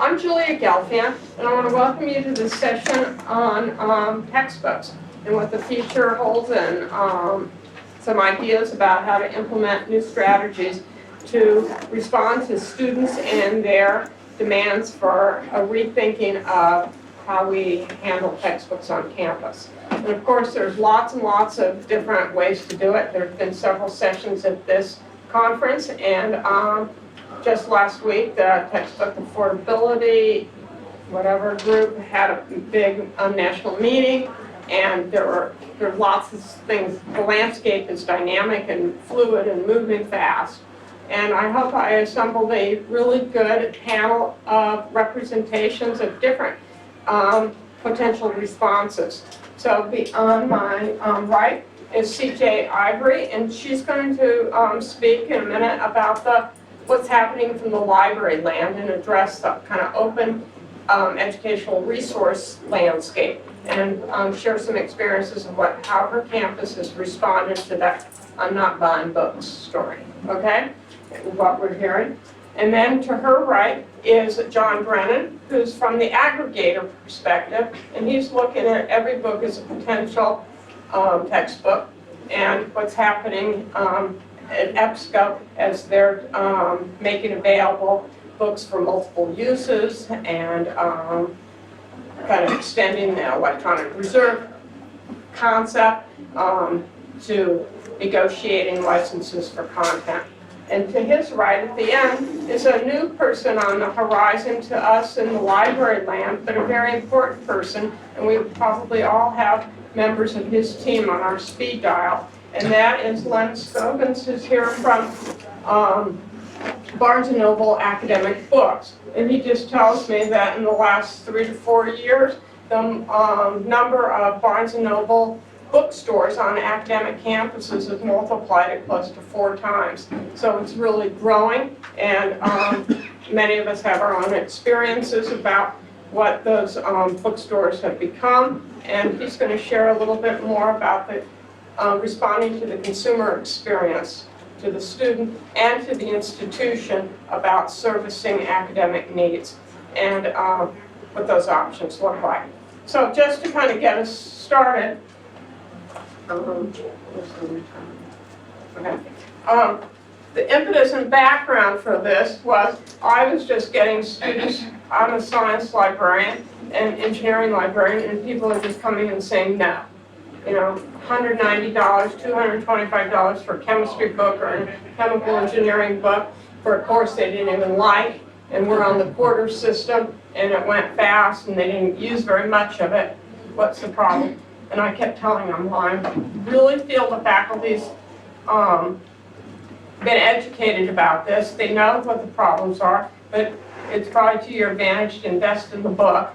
I'm Julia Gelfand, and I want to welcome you to this session on textbooks and what the future holds, and some ideas about how to implement new strategies to respond to students and their demands for a rethinking of how we handle textbooks on campus. And of course, there's lots and lots of different ways to do it. There have been several sessions at this conference, and just last week, the textbook affordability, whatever group, had a big national meeting, and there are lots of things. The landscape is dynamic and fluid and moving fast. And I hope I assembled a really good panel of representations of different potential responses. So on my right is CJ Ivory, and she's going to speak in a minute about what's happening from the library land and address the kind of open educational resource landscape, and share some experiences of how her campus has responded to that "I'm not buying books" story, okay? What we're hearing. And then to her right is John Brennan, who's from the aggregator perspective, and he's looking at every book as a potential textbook, and what's happening at EBSCO as they're making available books for multiple uses and kind of extending the electronic reserve concept to negotiating licenses for content. And to his right at the end is a new person on the horizon to us in the library land, but a very important person, and we probably all have members of his team on our speed dial. And that is Len Scogans, who's here from Barnes & Noble Academic Books. And he just tells me that in the last 3 to 4 years, the number of Barnes & Noble bookstores on academic campuses has multiplied at close to 4 times. So it's really growing, and many of us have our own experiences about what those bookstores have become. And he's going to share a little bit more about the responding to the consumer experience, to the student and to the institution about servicing academic needs, and what those options look like. So just to kind of get us started, the impetus and background for this was I was just getting students. I'm a science librarian and engineering librarian, and people are just coming and saying no. You know, $190, $225 for a chemistry book or a chemical engineering book for a course they didn't even like, and we're on the quarter system, and it went fast, and they didn't use very much of it. What's the problem? And I kept telling them, well, I really feel the faculty's been educated about this. They know what the problems are, but it's probably to your advantage to invest in the book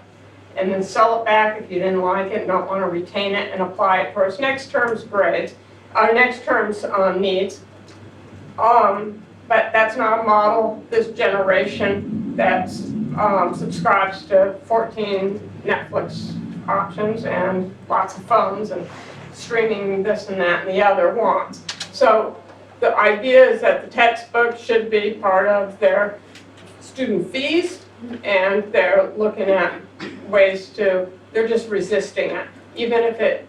and then sell it back if you didn't like it and don't want to retain it and apply it for its next term's grades, next term's needs. But that's not a model this generation that subscribes to 14 Netflix options and lots of phones and streaming this and that and the other wants. So the idea is that the textbook should be part of their student fees, and they're looking at ways to, they're just resisting it, even if it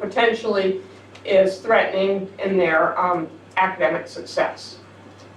potentially is threatening in their academic success.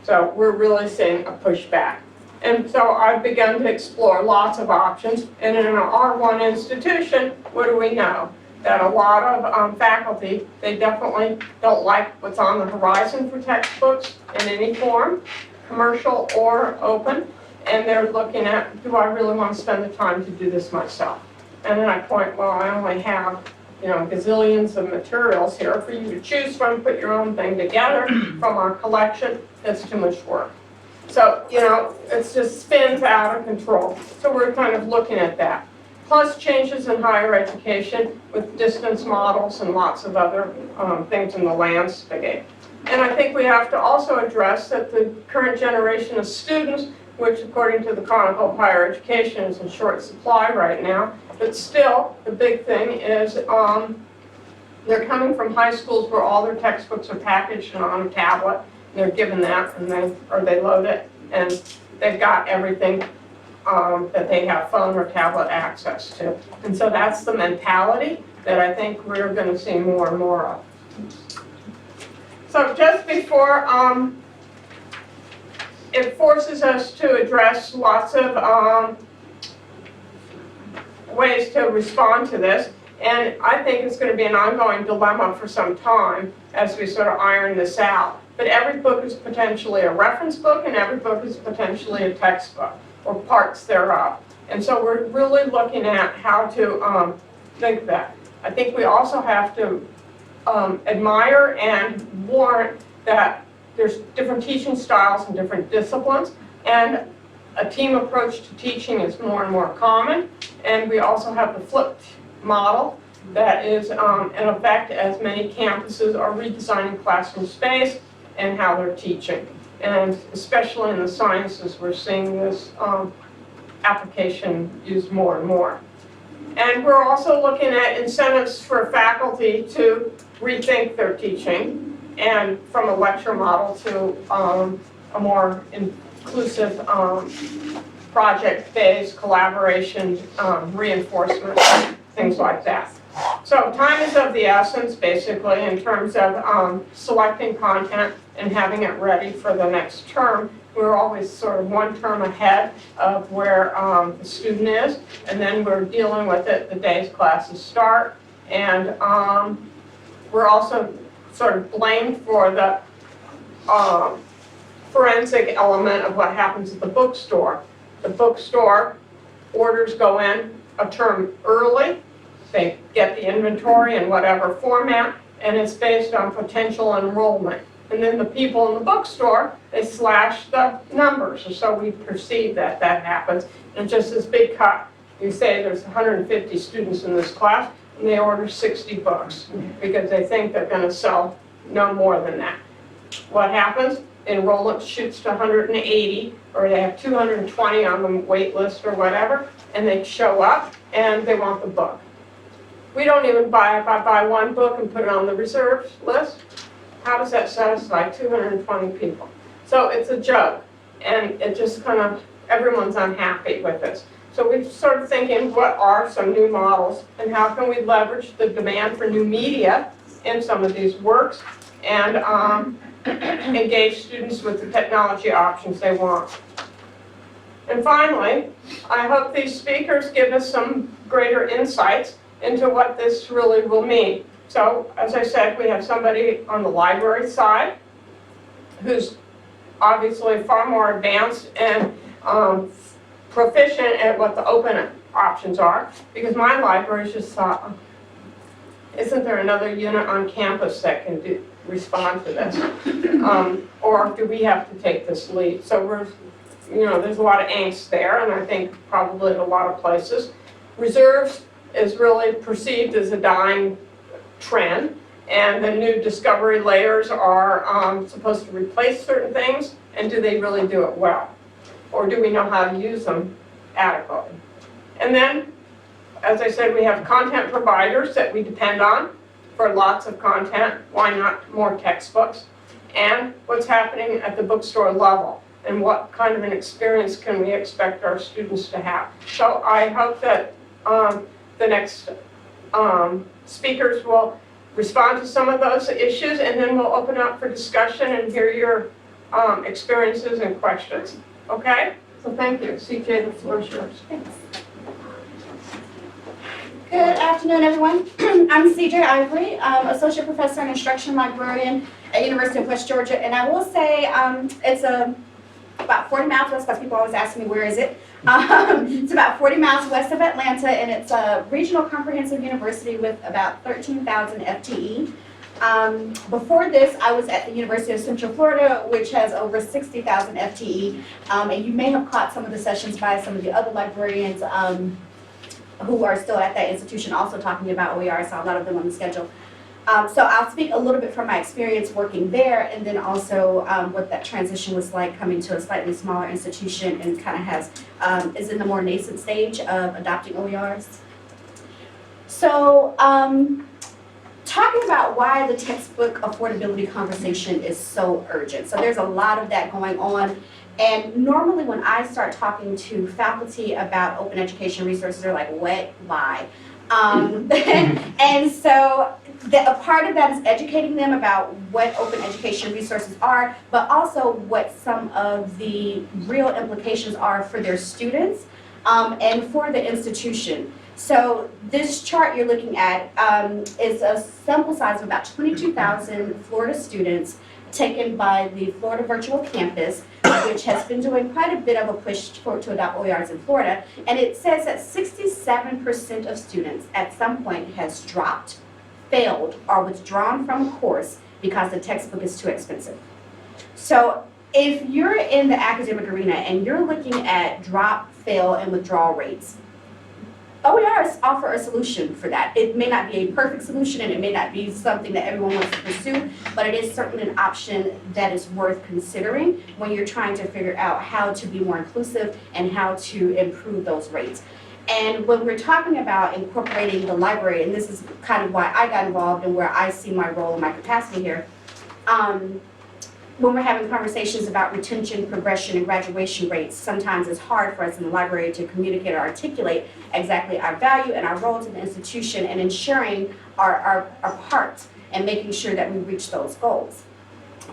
So we're really seeing a pushback. And so I've begun to explore lots of options, and in an R1 institution, what do we know? That a lot of faculty, they definitely don't like what's on the horizon for textbooks in any form, commercial or open, and they're looking at, do I really want to spend the time to do this myself? And then I point, well, I only have, gazillions of materials here for you to choose from, put your own thing together from our collection. That's too much work. So, it just spins out of control. So we're kind of looking at that. Plus changes in higher education with distance models and lots of other things in the landscape. And I think we have to also address that the current generation of students, which according to the Chronicle of Higher Education is in short supply right now, but still the big thing is they're coming from high schools where all their textbooks are packaged and on a tablet, they're given that, and they load it, and they've got everything that they have phone or tablet access to. And so that's the mentality that I think we're going to see more and more of. So just before, it forces us to address lots of ways to respond to this, and I think it's going to be an ongoing dilemma for some time as we sort of iron this out. But every book is potentially a reference book, and every book is potentially a textbook, or parts thereof. And so we're really looking at how to think that. I think we also have to admire and warrant that there's different teaching styles and different disciplines, and a team approach to teaching is more and more common. And we also have the flipped model that is in effect as many campuses are redesigning classroom space and how they're teaching. And especially in the sciences, we're seeing this application used more and more. And we're also looking at incentives for faculty to rethink their teaching, and from a lecture model to a more inclusive project-based collaboration, reinforcement, things like that. So time is of the essence, basically, in terms of selecting content and having it ready for the next term. We're always sort of one term ahead of where the student is, and then we're dealing with it the day classes start. And we're also sort of blamed for the forensic element of what happens at the bookstore. The bookstore orders go in a term early. They get the inventory in whatever format, and it's based on potential enrollment. And then the people in the bookstore, they slash the numbers, so we perceive that that happens. And just this big cut, you say there's 150 students in this class, and they order 60 books because they think they're going to sell no more than that. What happens? Enrollment shoots to 180, or they have 220 on the wait list or whatever, and they show up and they want the book. We don't even buy, if I buy one book and put it on the reserve list, how does that satisfy 220 people? So it's a joke, and it just kind of, everyone's unhappy with this. So we're sort of thinking, what are some new models, and how can we leverage the demand for new media in some of these works, and engage students with the technology options they want. And finally, I hope these speakers give us some greater insights into what this really will mean. So, as I said, we have somebody on the library side who's obviously far more advanced and proficient at what the open options are, because my library just thought, isn't there another unit on campus that can respond to this? Or do we have to take this lead? So we're, there's a lot of angst there, and I think probably at a lot of places. Reserves is really perceived as a dying trend, and the new discovery layers are supposed to replace certain things, and do they really do it well? Or do we know how to use them adequately? And then, as I said, we have content providers that we depend on for lots of content. Why not more textbooks? And what's happening at the bookstore level, and what kind of an experience can we expect our students to have? So I hope that the next speakers will respond to some of those issues, and then we'll open up for discussion and hear your experiences and questions. Okay? So thank you. CJ, the floor is yours. Thanks. Good afternoon, everyone. I'm CJ Ivory, Associate Professor and Instruction Librarian at University of West Georgia, and I will say it's about 40 miles west, because people always ask me, where is it? It's about 40 miles west of Atlanta, and it's a regional comprehensive university with about 13,000 FTE. Before this, I was at the University of Central Florida, which has over 60,000 FTE, and you may have caught some of the sessions by some of the other librarians who are still at that institution also talking about OER. I saw a lot of them on the schedule. So I'll speak a little bit from my experience working there, and then also what that transition was like coming to a slightly smaller institution and kind of is in the more nascent stage of adopting OERs. So talking about why the textbook affordability conversation is so urgent. So there's a lot of that going on. And normally when I start talking to faculty about open education resources, they're like, what, why? And so a part of that is educating them about what open education resources are, but also what some of the real implications are for their students and for the institution. So this chart you're looking at is a sample size of about 22,000 Florida students taken by the Florida Virtual Campus, which has been doing quite a bit of a push to adopt OERs in Florida. And it says that 67% of students at some point has dropped, failed, or withdrawn from a course because the textbook is too expensive. So if you're in the academic arena and you're looking at drop, fail, and withdrawal rates, OERs offer a solution for that. It may not be a perfect solution and it may not be something that everyone wants to pursue, but it is certainly an option that is worth considering when you're trying to figure out how to be more inclusive and how to improve those rates. And when we're talking about incorporating the library, and this is kind of why I got involved and where I see my role and my capacity here, when we're having conversations about retention, progression, and graduation rates, sometimes it's hard for us in the library to communicate or articulate exactly our value and our role to the institution and ensuring our part and making sure that we reach those goals.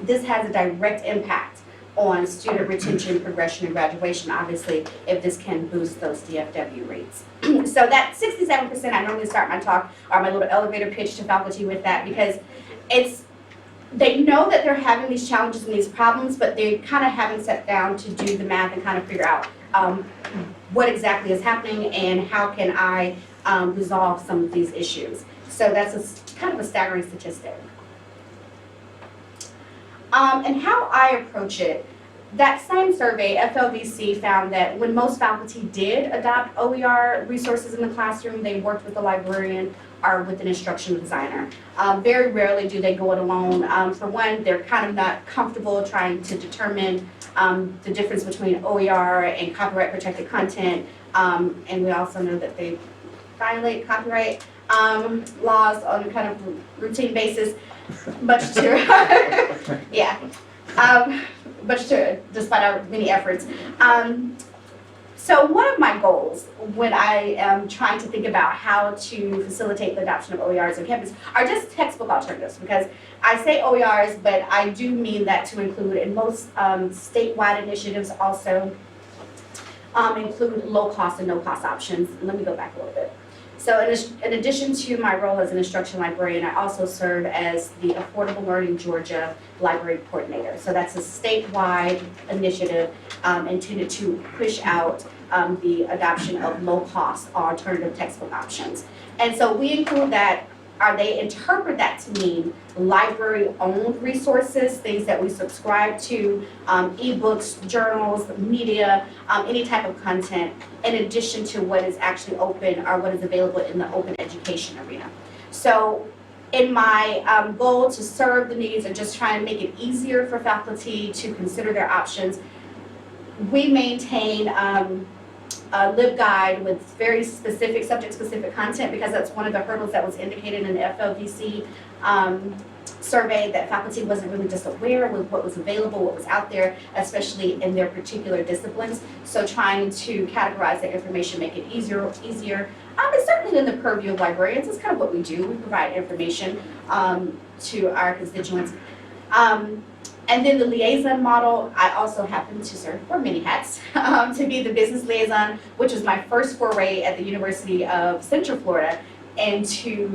This has a direct impact on student retention, progression, and graduation, obviously, if this can boost those DFW rates. So that 67%, I normally start my talk or my little elevator pitch to faculty with that because they know that they're having these challenges and these problems, but they kind of haven't sat down to do the math and kind of figure out what exactly is happening and how can I resolve some of these issues. So that's kind of a staggering statistic. And how I approach it, that same survey, FLVC, found that when most faculty did adopt OER resources in the classroom, they worked with a librarian or with an instructional designer. Very rarely do they go it alone. For one, they're kind of not comfortable trying to determine the difference between OER and copyright protected content. And we also know that they violate copyright laws on kind of routine basis, much to, yeah, much to, despite our many efforts. So one of my goals when I am trying to think about how to facilitate the adoption of OERs on campus are just textbook alternatives, because I say OERs, but I do mean that to include, and most statewide initiatives also include low cost and no cost options. Let me go back a little bit. So in addition to my role as an instructional librarian, I also serve as the Affordable Learning Georgia Library Coordinator. So that's a statewide initiative intended to push out the adoption of low-cost alternative textbook options. And so we include that, or they interpret that to mean library-owned resources, things that we subscribe to, ebooks, journals, media, any type of content, in addition to what is actually open or what is available in the open education arena. So in my goal to serve the needs and just try and make it easier for faculty to consider their options, we maintain a LibGuide with very specific, subject-specific content, because that's one of the hurdles that was indicated in the FLVC survey, that faculty wasn't really just aware with what was available, what was out there, especially in their particular disciplines. So trying to categorize the information, make it easier. It's certainly in the purview of librarians. It's kind of what we do. We provide information to our constituents. And then the liaison model, I also happen to serve for many hats, to be the business liaison, which was my first foray at the University of Central Florida into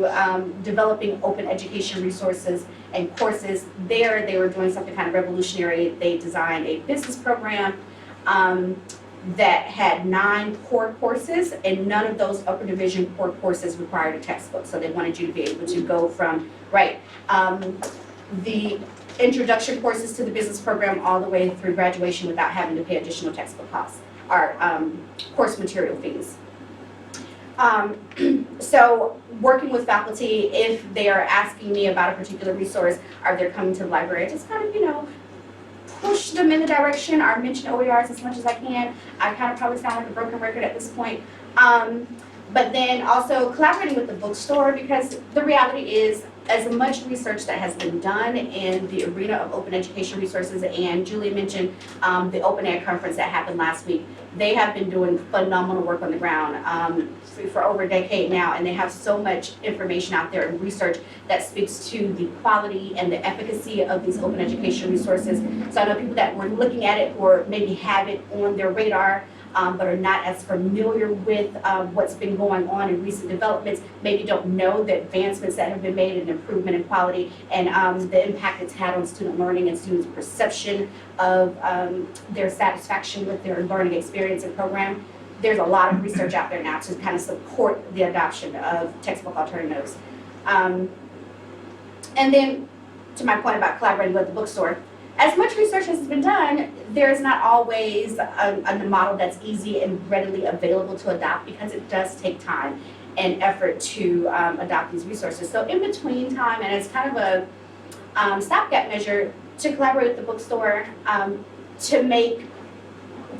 developing open education resources and courses. There, they were doing something kind of revolutionary. They designed a business program that had 9 core courses, and none of those upper division core courses required a textbook. So they wanted you to be able to go from, the introduction courses to the business program all the way through graduation without having to pay additional textbook costs or course material fees. So working with faculty, if they are asking me about a particular resource or they're coming to the library, I just kind of, push them in the direction or mention OERs as much as I can. I kind of probably sound like a broken record at this point. But then also collaborating with the bookstore, because the reality is as much research that has been done in the arena of open education resources, and Julie mentioned the Open Ed conference that happened last week. They have been doing phenomenal work on the ground for over a decade now, and they have so much information out there and research that speaks to the quality and the efficacy of these open education resources. So I know people that were looking at it or maybe have it on their radar, but are not as familiar with what's been going on in recent developments, maybe don't know the advancements that have been made and improvement in quality and the impact it's had on student learning and students' perception of their satisfaction with their learning experience and program. There's a lot of research out there now to kind of support the adoption of textbook alternatives. And then to my point about collaborating with the bookstore, as much research has been done, there's not always a model that's easy and readily available to adopt because it does take time and effort to adopt these resources. So in between time, and it's kind of a stopgap measure to collaborate with the bookstore to make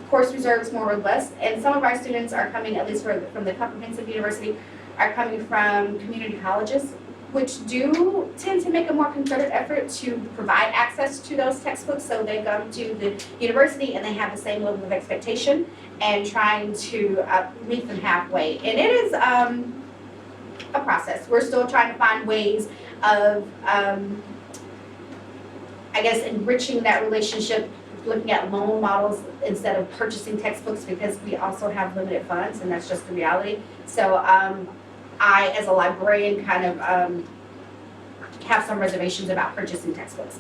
course reserves more robust. And some of our students are coming, at least from the comprehensive university, are coming from community colleges, which do tend to make a more concerted effort to provide access to those textbooks. So they come to the university and they have the same level of expectation and trying to meet them halfway. And it is a process. We're still trying to find ways of, I guess, enriching that relationship, looking at loan models instead of purchasing textbooks because we also have limited funds and that's just the reality. So I, as a librarian, kind of have some reservations about purchasing textbooks.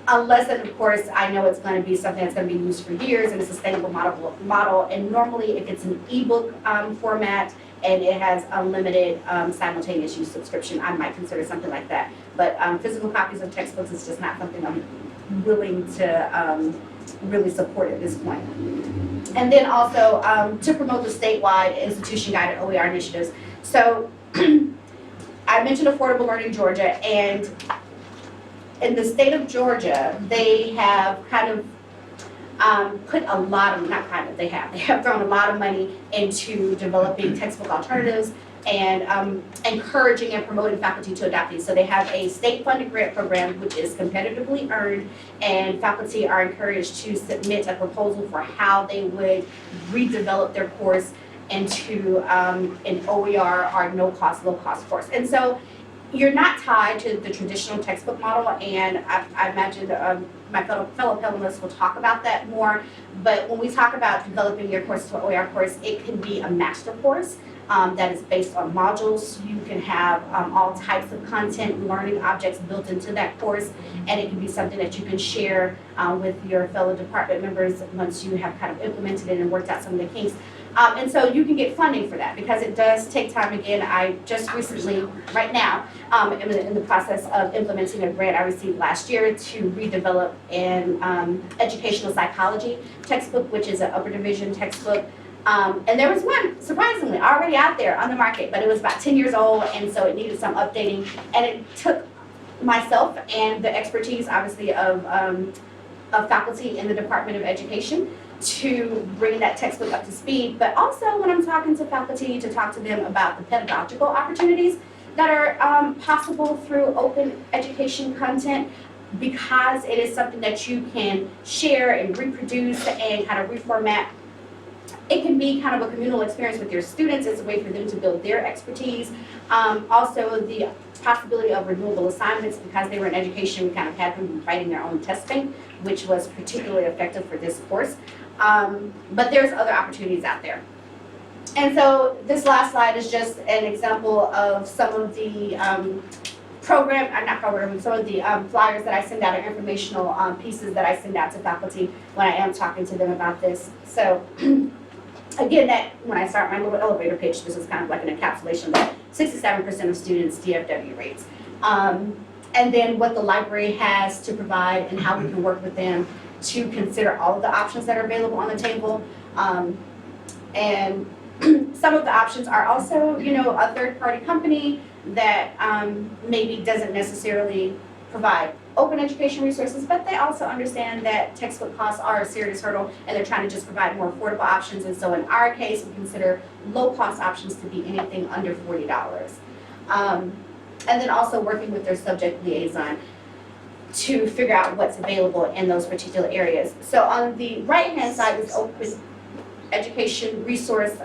Unless, and of course, I know it's going to be something that's going to be used for years in a sustainable model. And normally, if it's an ebook format and it has unlimited simultaneous use subscription, I might consider something like that. But physical copies of textbooks is just not something I'm willing to really support at this point. And then also to promote the statewide institution-guided OER initiatives. So I mentioned Affordable Learning Georgia, and in the state of Georgia, they have kind of put a lot of, not kind of, they have thrown a lot of money into developing textbook alternatives and encouraging and promoting faculty to adopt these. So they have a state-funded grant program which is competitively earned, and faculty are encouraged to submit a proposal for how they would redevelop their course into an OER or no-cost, low-cost course. And so you're not tied to the traditional textbook model, and I imagine my fellow panelists will talk about that more. But when we talk about developing your course to an OER course, it can be a master course that is based on modules. You can have all types of content, learning objects built into that course, and it can be something that you can share with your fellow department members once you have kind of implemented it and worked out some of the kinks. And so you can get funding for that because it does take time. Again, I just recently, right now, am in the process of implementing a grant I received last year to redevelop an educational psychology textbook, which is an upper division textbook. And there was one, surprisingly, already out there on the market, but it was about 10 years old, and so it needed some updating. And it took myself and the expertise, obviously, of faculty in the Department of Education to bring that textbook up to speed, but also when I'm talking to faculty to talk to them about the pedagogical opportunities that are possible through open education content, because it is something that you can share and reproduce and kind of reformat. It can be kind of a communal experience with your students. It's a way for them to build their expertise. Also, the possibility of renewable assignments, because they were in education, we kind of had them writing their own test bank, which was particularly effective for this course. But there's other opportunities out there. And so this last slide is just an example of some of the some of the flyers that I send out, or informational pieces that I send out to faculty when I am talking to them about this. So again, that when I start my little elevator pitch, this is kind of like an encapsulation of 67% of students' DFW rates. And then what the library has to provide and how we can work with them to consider all of the options that are available on the table. And some of the options are also, a third-party company that maybe doesn't necessarily provide open education resources, but they also understand that textbook costs are a serious hurdle and they're trying to just provide more affordable options. And so in our case, we consider low-cost options to be anything under $40. and then also working with their subject liaison to figure out what's available in those particular areas. So on the right-hand side is open education resource,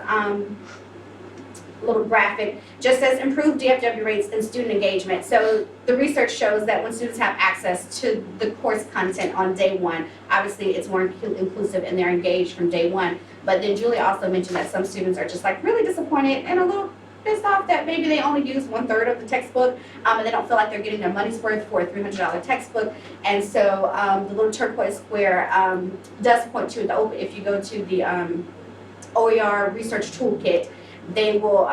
little graphic, just says improved DFW rates and student engagement. So the research shows that when students have access to the course content on day one, obviously it's more inclusive and they're engaged from day one. But then Julie also mentioned that some students are just like really disappointed and a little pissed off that maybe they only use 1/3 of the textbook, and they don't feel like they're getting their money's worth for a $300 textbook. And so the little turquoise square does point to the open. If you go to the OER research toolkit, they will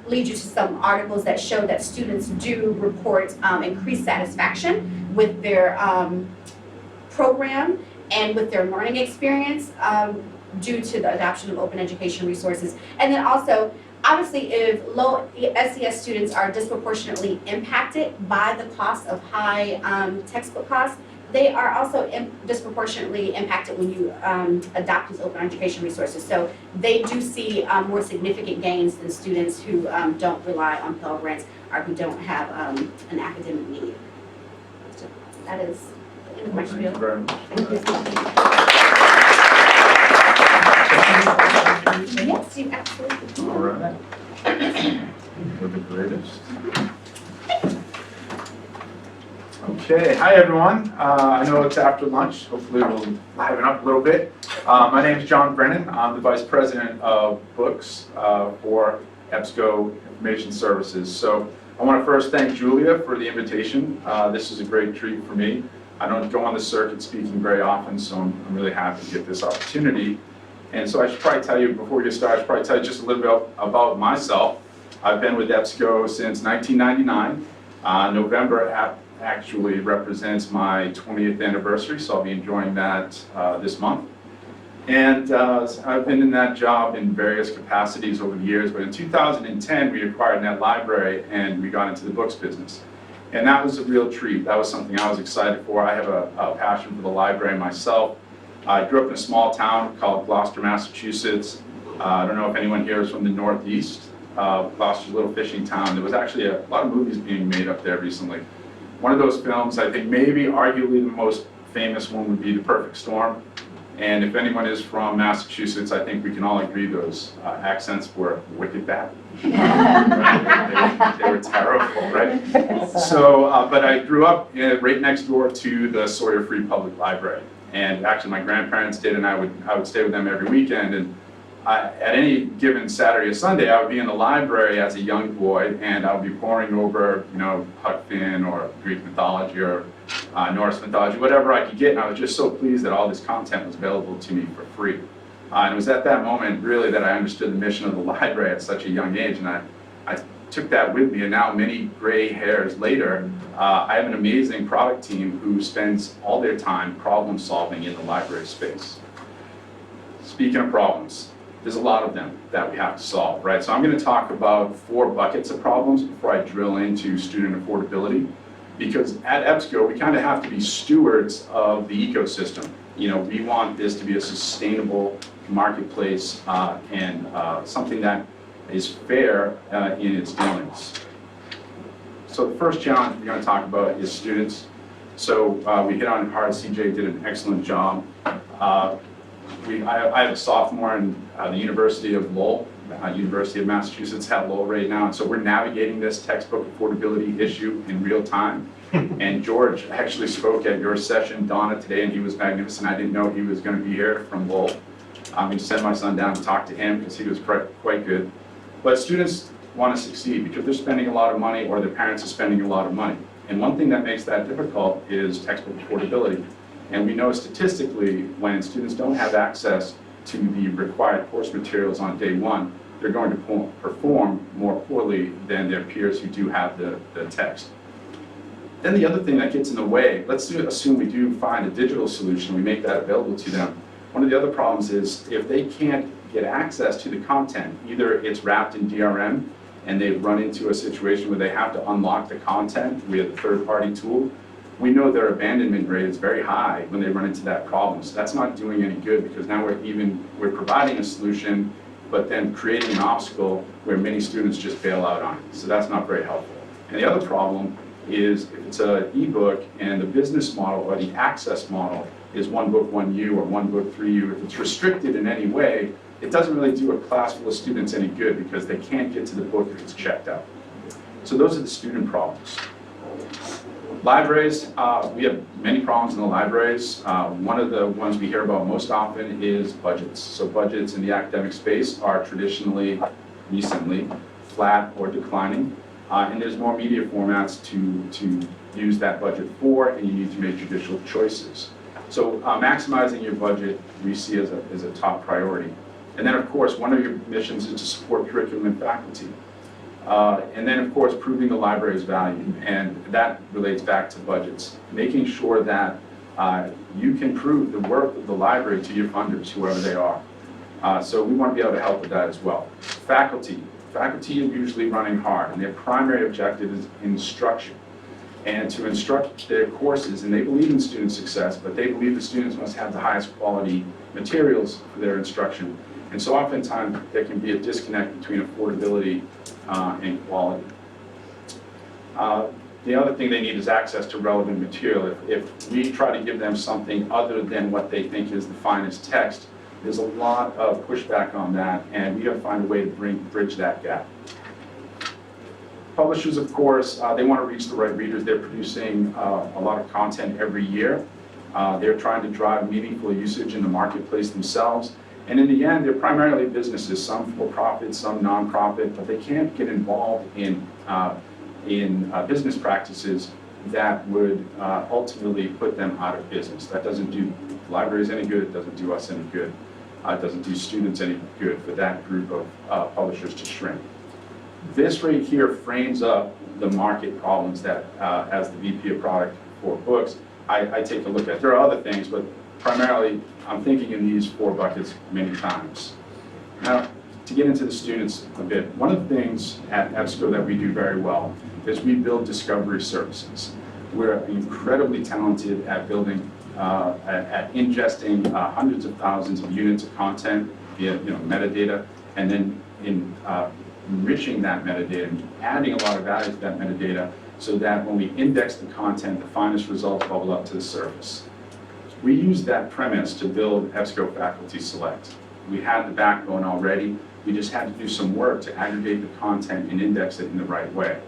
lead you to some articles that show that students do report increased satisfaction with their program and with their learning experience due to the adoption of open education resources. And then also, obviously, if low SES students are disproportionately impacted by the cost of high textbook costs, they are also disproportionately impacted when you adopt these open education resources. So they do see more significant gains than students who don't rely on Pell Grants or who don't have an academic need. So that is the end of my spiel. Thank you very much. Yes, you absolutely. All right. You're the greatest. Okay, hi everyone. I know it's after lunch. Hopefully we'll liven up a little bit. My name is John Brennan. I'm the Vice President of Books for EBSCO Information Services. So I want to first thank Julia for the invitation. This is a great treat for me. I don't go on the circuit speaking very often, so I'm really happy to get this opportunity. And so I should probably tell you, before we get started, I should probably tell you just a little bit about myself. I've been with EBSCO since 1999. November actually represents my 20th anniversary, so I'll be enjoying that this month. And I've been in that job in various capacities over the years, but in 2010 we acquired Net Library and we got into the books business. And that was a real treat. That was something I was excited for. I have a passion for the library myself. I grew up in a small town called Gloucester, Massachusetts. I don't know if anyone here is from the Northeast. Gloucester's a little fishing town. There was actually a lot of movies being made up there recently. One of those films, I think maybe arguably the most famous one would be The Perfect Storm. And if anyone is from Massachusetts, I think we can all agree those accents were wicked bad. They were terrible, right? So, but I grew up right next door to the Sawyer Free Public Library. And actually my grandparents did, and I would stay with them every weekend. And at any given Saturday or Sunday, I would be in the library as a young boy, and I would be poring over, Huck Finn or Greek mythology or Norse mythology, whatever I could get. And I was just so pleased that all this content was available to me for free. And it was at that moment, really, that I understood the mission of the library at such a young age. And I took that with me, and now many gray hairs later, I have an amazing product team who spends all their time problem solving in the library space. Speaking of problems, there's a lot of them that we have to solve, right? So I'm going to talk about 4 buckets of problems before I drill into student affordability, because at EBSCO, we kind of have to be stewards of the ecosystem. We want this to be a sustainable marketplace and something that is fair in its dealings. So the first challenge we're going to talk about is students. So we hit on it hard. CJ did an excellent job. I have a sophomore in the University of Lowell, University of Massachusetts at Lowell right now, and so we're navigating this textbook affordability issue in real time. And George actually spoke at your session, Donna, today, and he was magnificent. I didn't know he was going to be here from Lowell. I'm going to send my son down to talk to him because he was quite good. But students want to succeed because they're spending a lot of money or their parents are spending a lot of money. And one thing that makes that difficult is textbook affordability. And we know statistically when students don't have access to the required course materials on day one, they're going to perform more poorly than their peers who do have the text. Then the other thing that gets in the way, let's assume we do find a digital solution, we make that available to them. One of the other problems is if they can't get access to the content, either it's wrapped in DRM and they've run into a situation where they have to unlock the content via the third-party tool, we know their abandonment rate is very high when they run into that problem. So that's not doing any good because now we're providing a solution, but then creating an obstacle where many students just bail out on it. So that's not very helpful. And the other problem is if it's an ebook and the business model or the access model is 1 book, 1U or 1 book, 3U, if it's restricted in any way, it doesn't really do a class full of students any good because they can't get to the book if it's checked out. So those are the student problems. Libraries, we have many problems in the libraries. One of the ones we hear about most often is budgets. So budgets in the academic space are traditionally, recently, flat or declining. And there's more media formats to use that budget for, and you need to make judicial choices. So maximizing your budget we see as a top priority. And then, of course, one of your missions is to support curriculum and faculty. And then, of course, proving the library's value, and that relates back to budgets. Making sure that you can prove the worth of the library to your funders, whoever they are. So we want to be able to help with that as well. Faculty are usually running hard, and their primary objective is instruction. And to instruct their courses, and they believe in student success, but they believe the students must have the highest quality materials for their instruction. And so oftentimes there can be a disconnect between affordability and quality. The other thing they need is access to relevant material. If we try to give them something other than what they think is the finest text, there's a lot of pushback on that, and we got to find a way to bridge that gap. Publishers, of course, they want to reach the right readers. They're producing a lot of content every year. They're trying to drive meaningful usage in the marketplace themselves. And in the end, they're primarily businesses, some for-profit, some non-profit, but they can't get involved in business practices that would ultimately put them out of business. That doesn't do libraries any good, it doesn't do us any good, it doesn't do students any good for that group of publishers to shrink. This right here frames up the market problems that, as the VP of product for books, I take a look at. There are other things, but primarily I'm thinking in these 4 buckets many times. Now, to get into the students a bit, one of the things at EBSCO that we do very well is we build discovery services. We're incredibly talented at building, at ingesting hundreds of thousands of units of content via metadata, and then enriching that metadata and adding a lot of value to that metadata so that when we index the content, the finest results bubble up to the surface. We use that premise to build EBSCO Faculty Select. We had the backbone already. We just had to do some work to aggregate the content and index it in the right way.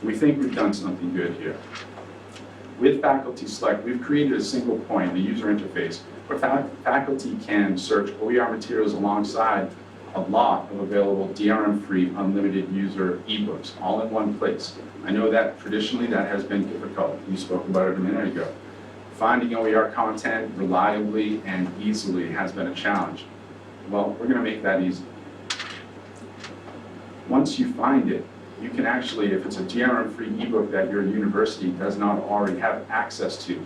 We think we've done something good here. With Faculty Select, we've created a single point, the user interface, where faculty can search OER materials alongside a lot of available DRM-free, unlimited user ebooks, all in one place. I know that traditionally that has been difficult. You spoke about it a minute ago. Finding OER content reliably and easily has been a challenge. Well, we're going to make that easy. Once you find it, you can actually, if it's a DRM-free ebook that your university does not already have access to,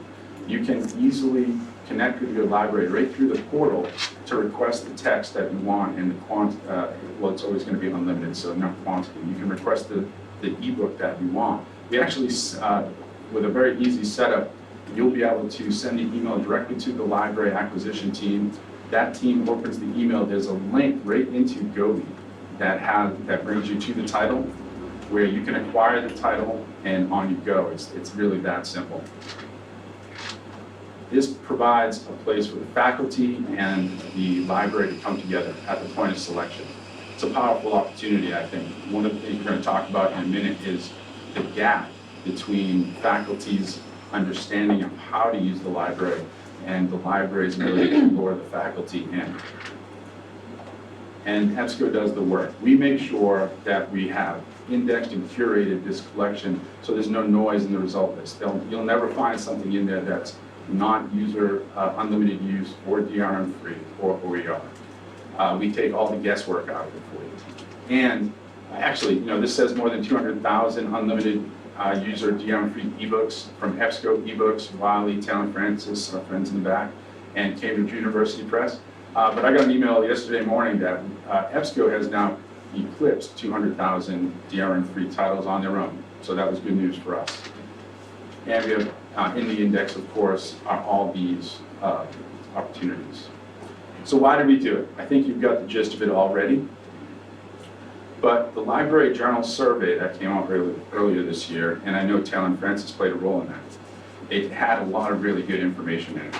you can easily connect with your library right through the portal to request the text that you want, and well, it's always going to be unlimited, so not quantity. You can request the ebook that you want. We actually, with a very easy setup, you'll be able to send the email directly to the library acquisition team. That team opens the email. There's a link right into Gobi that brings you to the title, where you can acquire the title and on you go. It's really that simple. This provides a place for the faculty and the library to come together at the point of selection. It's a powerful opportunity, I think. One of the things we're going to talk about in a minute is the gap between faculty's understanding of how to use the library and the library's ability to lure the faculty in. And EBSCO does the work. We make sure that we have indexed and curated this collection so there's no noise in the result list. You'll never find something in there that's not user unlimited use or DRM free or OER. We take all the guesswork out of it for you. And actually, this says more than 200,000 unlimited user DRM-free ebooks from EBSCO eBooks, Wiley, Taylor Francis, our friends in the back, and Cambridge University Press. But I got an email yesterday morning that EBSCO has now eclipsed 200,000 DRM-free titles on their own. So that was good news for us. And we have in the index, of course, are all these opportunities. So why did we do it? I think you've got the gist of it already. But the Library Journal survey that came out earlier this year, and I know Taylor and Francis played a role in that, it had a lot of really good information in it.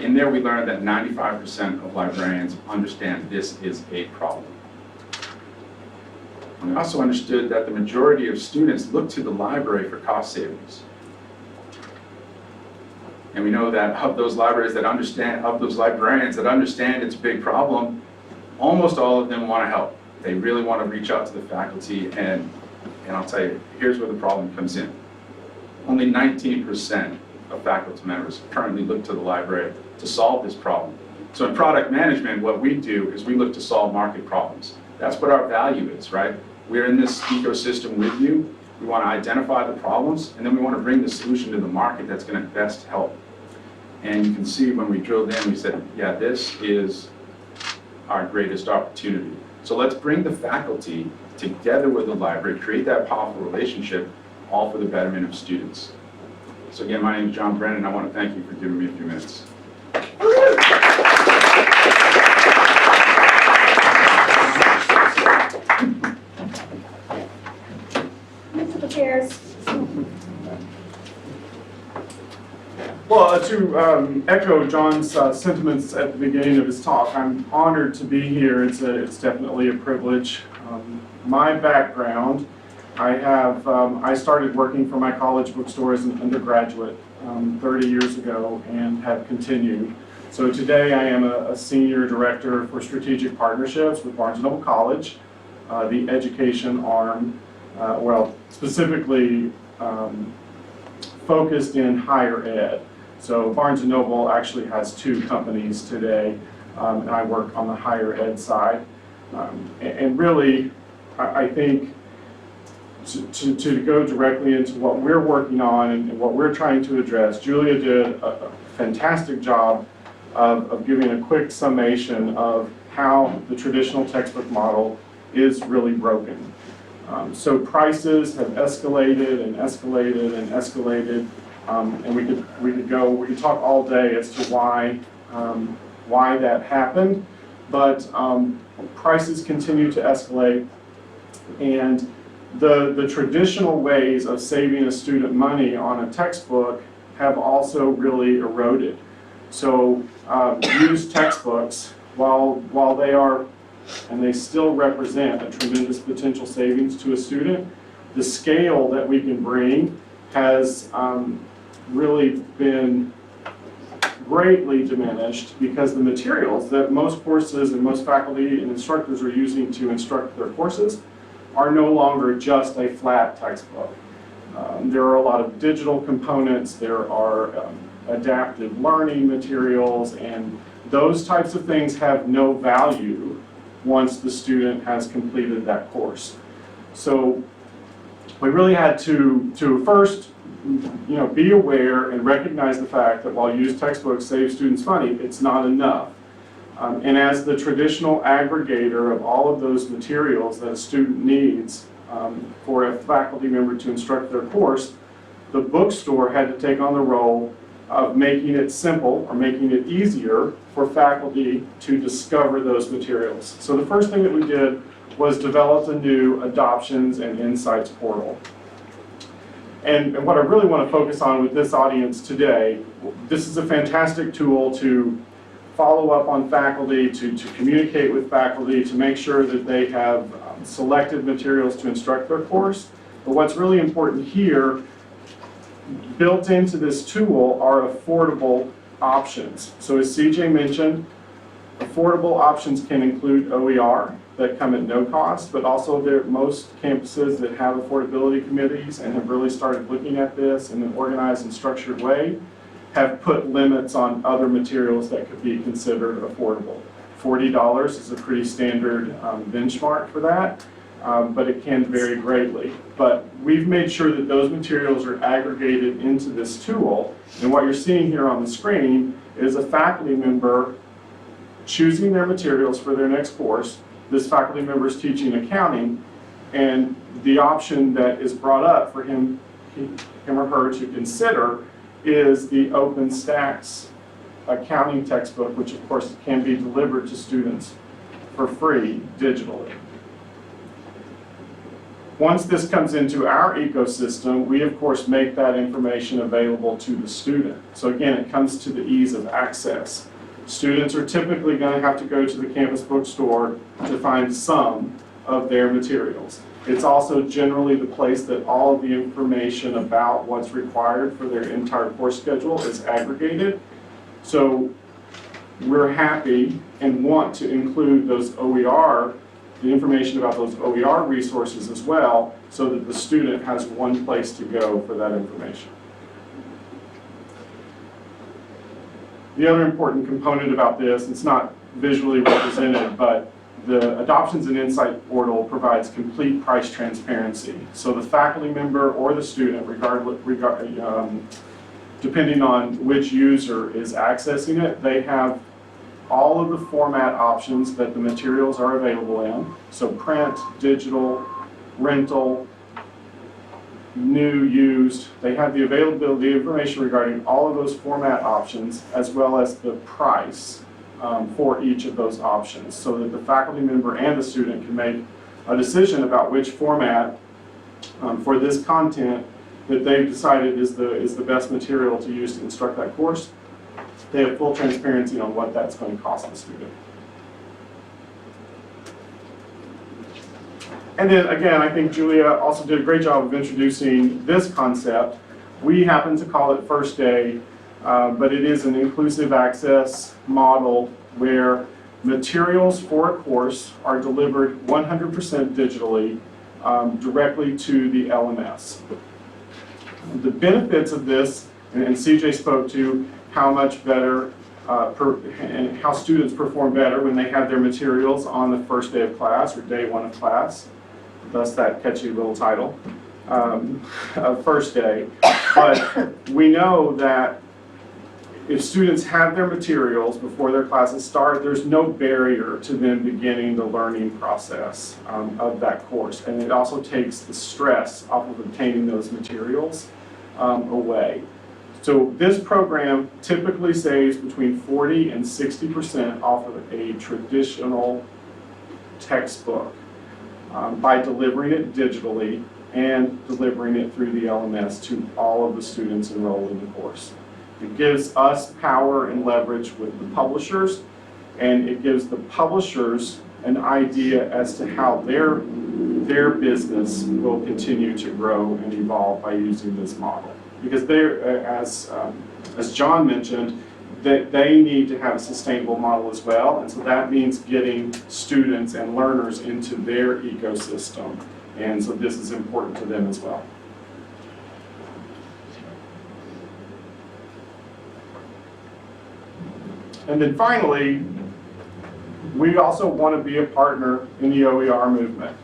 In there we learned that 95% of librarians understand this is a problem. We also understood that the majority of students look to the library for cost savings. And we know that of those libraries that understand, of those librarians that understand it's a big problem, almost all of them want to help. They really want to reach out to the faculty, and I'll tell you, here's where the problem comes in. Only 19% of faculty members currently look to the library to solve this problem. So in product management, what we do is we look to solve market problems. That's what our value is, right? We're in this ecosystem with you. We want to identify the problems, and then we want to bring the solution to the market that's going to best help. And you can see when we drilled in, we said, yeah, this is our greatest opportunity. So let's bring the faculty together with the library, create that powerful relationship, all for the betterment of students. So again, my name is John Brennan. I want to thank you for giving me a few minutes. Chairs. Well, to echo John's sentiments at the beginning of his talk, I'm honored to be here. It's definitely a privilege. My background, I started working for my college bookstore as an undergraduate 30 years ago and have continued. So today I am a senior director for strategic partnerships with Barnes & Noble College, the education arm, well, specifically focused in higher ed. So Barnes & Noble actually has two companies today, and I work on the higher ed side. And really, I think to go directly into what we're working on and what we're trying to address, Julia did a fantastic job of giving a quick summation of how the traditional textbook model is really broken. So prices have escalated and escalated and escalated, and we could talk all day as to why that happened, but prices continue to escalate, and the traditional ways of saving a student money on a textbook have also really eroded. So used textbooks, while they are, and they still represent a tremendous potential savings to a student, the scale that we can bring has really been greatly diminished because the materials that most courses and most faculty and instructors are using to instruct their courses are no longer just a flat textbook. There are a lot of digital components, there are adaptive learning materials, and those types of things have no value once the student has completed that course. So we really had to first, be aware and recognize the fact that while used textbooks save students money, it's not enough. And as the traditional aggregator of all of those materials that a student needs for a faculty member to instruct their course, the bookstore had to take on the role of making it simple or making it easier for faculty to discover those materials. So the first thing that we did was develop a new adoptions and insights portal. And what I really want to focus on with this audience today, this is a fantastic tool to follow up on faculty, to communicate with faculty, to make sure that they have selected materials to instruct their course. But what's really important here, built into this tool are affordable options. So as CJ mentioned, affordable options can include OER that come at no cost, but also most campuses that have affordability committees and have really started looking at this in an organized and structured way have put limits on other materials that could be considered affordable. $40 is a pretty standard benchmark for that, but it can vary greatly. But we've made sure that those materials are aggregated into this tool, and what you're seeing here on the screen is a faculty member choosing their materials for their next course. This faculty member is teaching accounting, and the option that is brought up for him or her to consider is the OpenStax accounting textbook, which of course can be delivered to students for free digitally. Once this comes into our ecosystem, we of course make that information available to the student. So again, it comes to the ease of access. Students are typically going to have to go to the campus bookstore to find some of their materials. It's also generally the place that all of the information about what's required for their entire course schedule is aggregated. So we're happy and want to include those OER, the information about those OER resources as well, so that the student has one place to go for that information. The other important component about this, it's not visually represented, but the Adoptions and Insight portal provides complete price transparency. So the faculty member or the student, depending on which user is accessing it, they have all of the format options that the materials are available in. So print, digital, rental, new, used. They have the availability, information regarding all of those format options, as well as the price for each of those options, so that the faculty member and the student can make a decision about which format for this content that they've decided is the best material to use to instruct that course. They have full transparency on what that's going to cost the student. And then again, I think Julia also did a great job of introducing this concept. We happen to call it First Day, but it is an inclusive access model where materials for a course are delivered 100% digitally directly to the LMS. The benefits of this, and CJ spoke to how much better and how students perform better when they have their materials on the first day of class or day one of class. Thus that catchy little title of First Day. But we know that if students have their materials before their classes start, there's no barrier to them beginning the learning process of that course. And it also takes the stress off of obtaining those materials away. So this program typically saves between 40 and 60% off of a traditional textbook by delivering it digitally and delivering it through the LMS to all of the students enrolled in the course. It gives us power and leverage with the publishers, and it gives the publishers an idea as to how their business will continue to grow and evolve by using this model. Because they're, as John mentioned, that they need to have a sustainable model as well, and so that means getting students and learners into their ecosystem, and so this is important to them as well. And then finally, we also want to be a partner in the OER movement.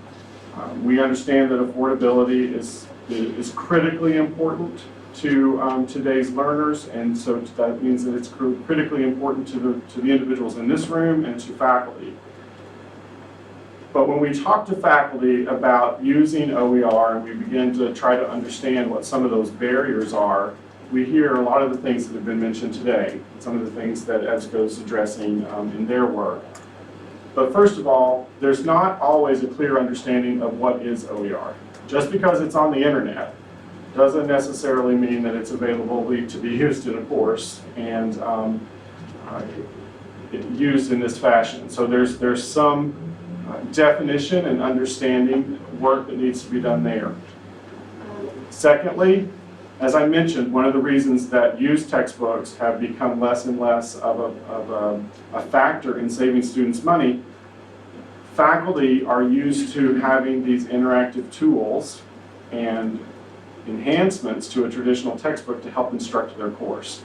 We understand that affordability is critically important to today's learners, and so that means that it's critically important to the individuals in this room and to faculty. But when we talk to faculty about using OER and we begin to try to understand what some of those barriers are, we hear a lot of the things that have been mentioned today, some of the things that EBSCO is addressing in their work. But first of all, there's not always a clear understanding of what is OER. Just because it's on the internet doesn't necessarily mean that it's available to be used in a course and used in this fashion. So there's some definition and understanding work that needs to be done there. Secondly, as I mentioned, one of the reasons that used textbooks have become less and less of a factor in saving students money, faculty are used to having these interactive tools and enhancements to a traditional textbook to help instruct their course.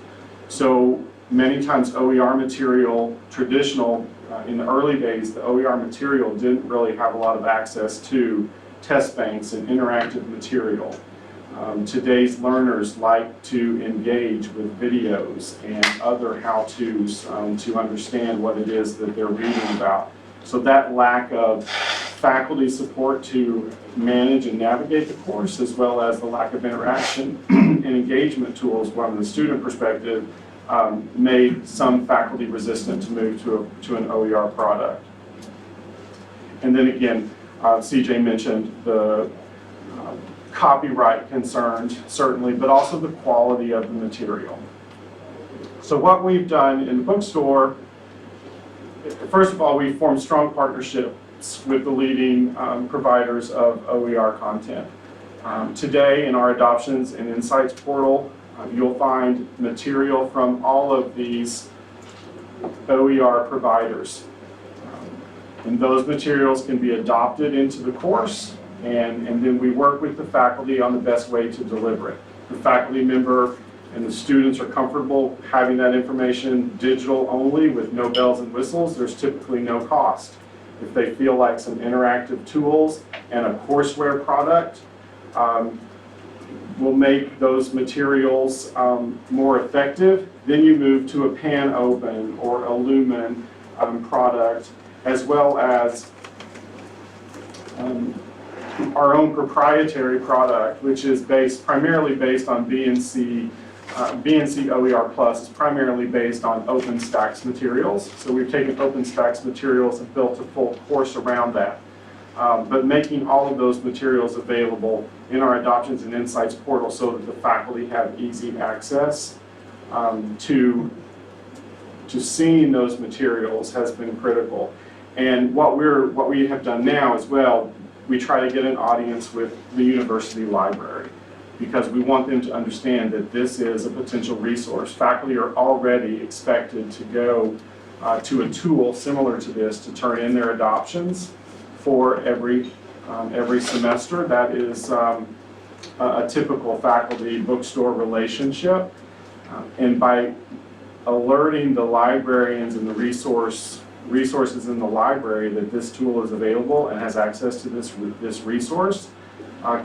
So many times OER material, traditional, in the early days, the OER material didn't really have a lot of access to test banks and interactive material. Today's learners like to engage with videos and other how-tos to understand what it is that they're reading about. So that lack of faculty support to manage and navigate the course, as well as the lack of interaction and engagement tools from the student perspective, made some faculty resistant to move to an OER product. And then again, CJ mentioned the copyright concerns, certainly, but also the quality of the material. So what we've done in the bookstore, first of all, we've formed strong partnerships with the leading providers of OER content. Today in our adoptions and insights portal, you'll find material from all of these OER providers. And those materials can be adopted into the course, and then we work with the faculty on the best way to deliver it. The faculty member and the students are comfortable having that information digital only with no bells and whistles. There's typically no cost. If they feel like some interactive tools and a courseware product will make those materials more effective, then you move to a Pan Open or a Lumen product, as well as our own proprietary product, which is primarily based on BNC OER Plus is primarily based on OpenStax materials. So we've taken OpenStax materials and built a full course around that. But making all of those materials available in our Adoptions and Insights portal so that the faculty have easy access to seeing those materials has been critical. And what we have done now as well, we try to get an audience with the university library, because we want them to understand that this is a potential resource. Faculty are already expected to go to a tool similar to this to turn in their adoptions for every semester. That is a typical faculty bookstore relationship. And by alerting the librarians and the resources in the library that this tool is available and has access to this resource,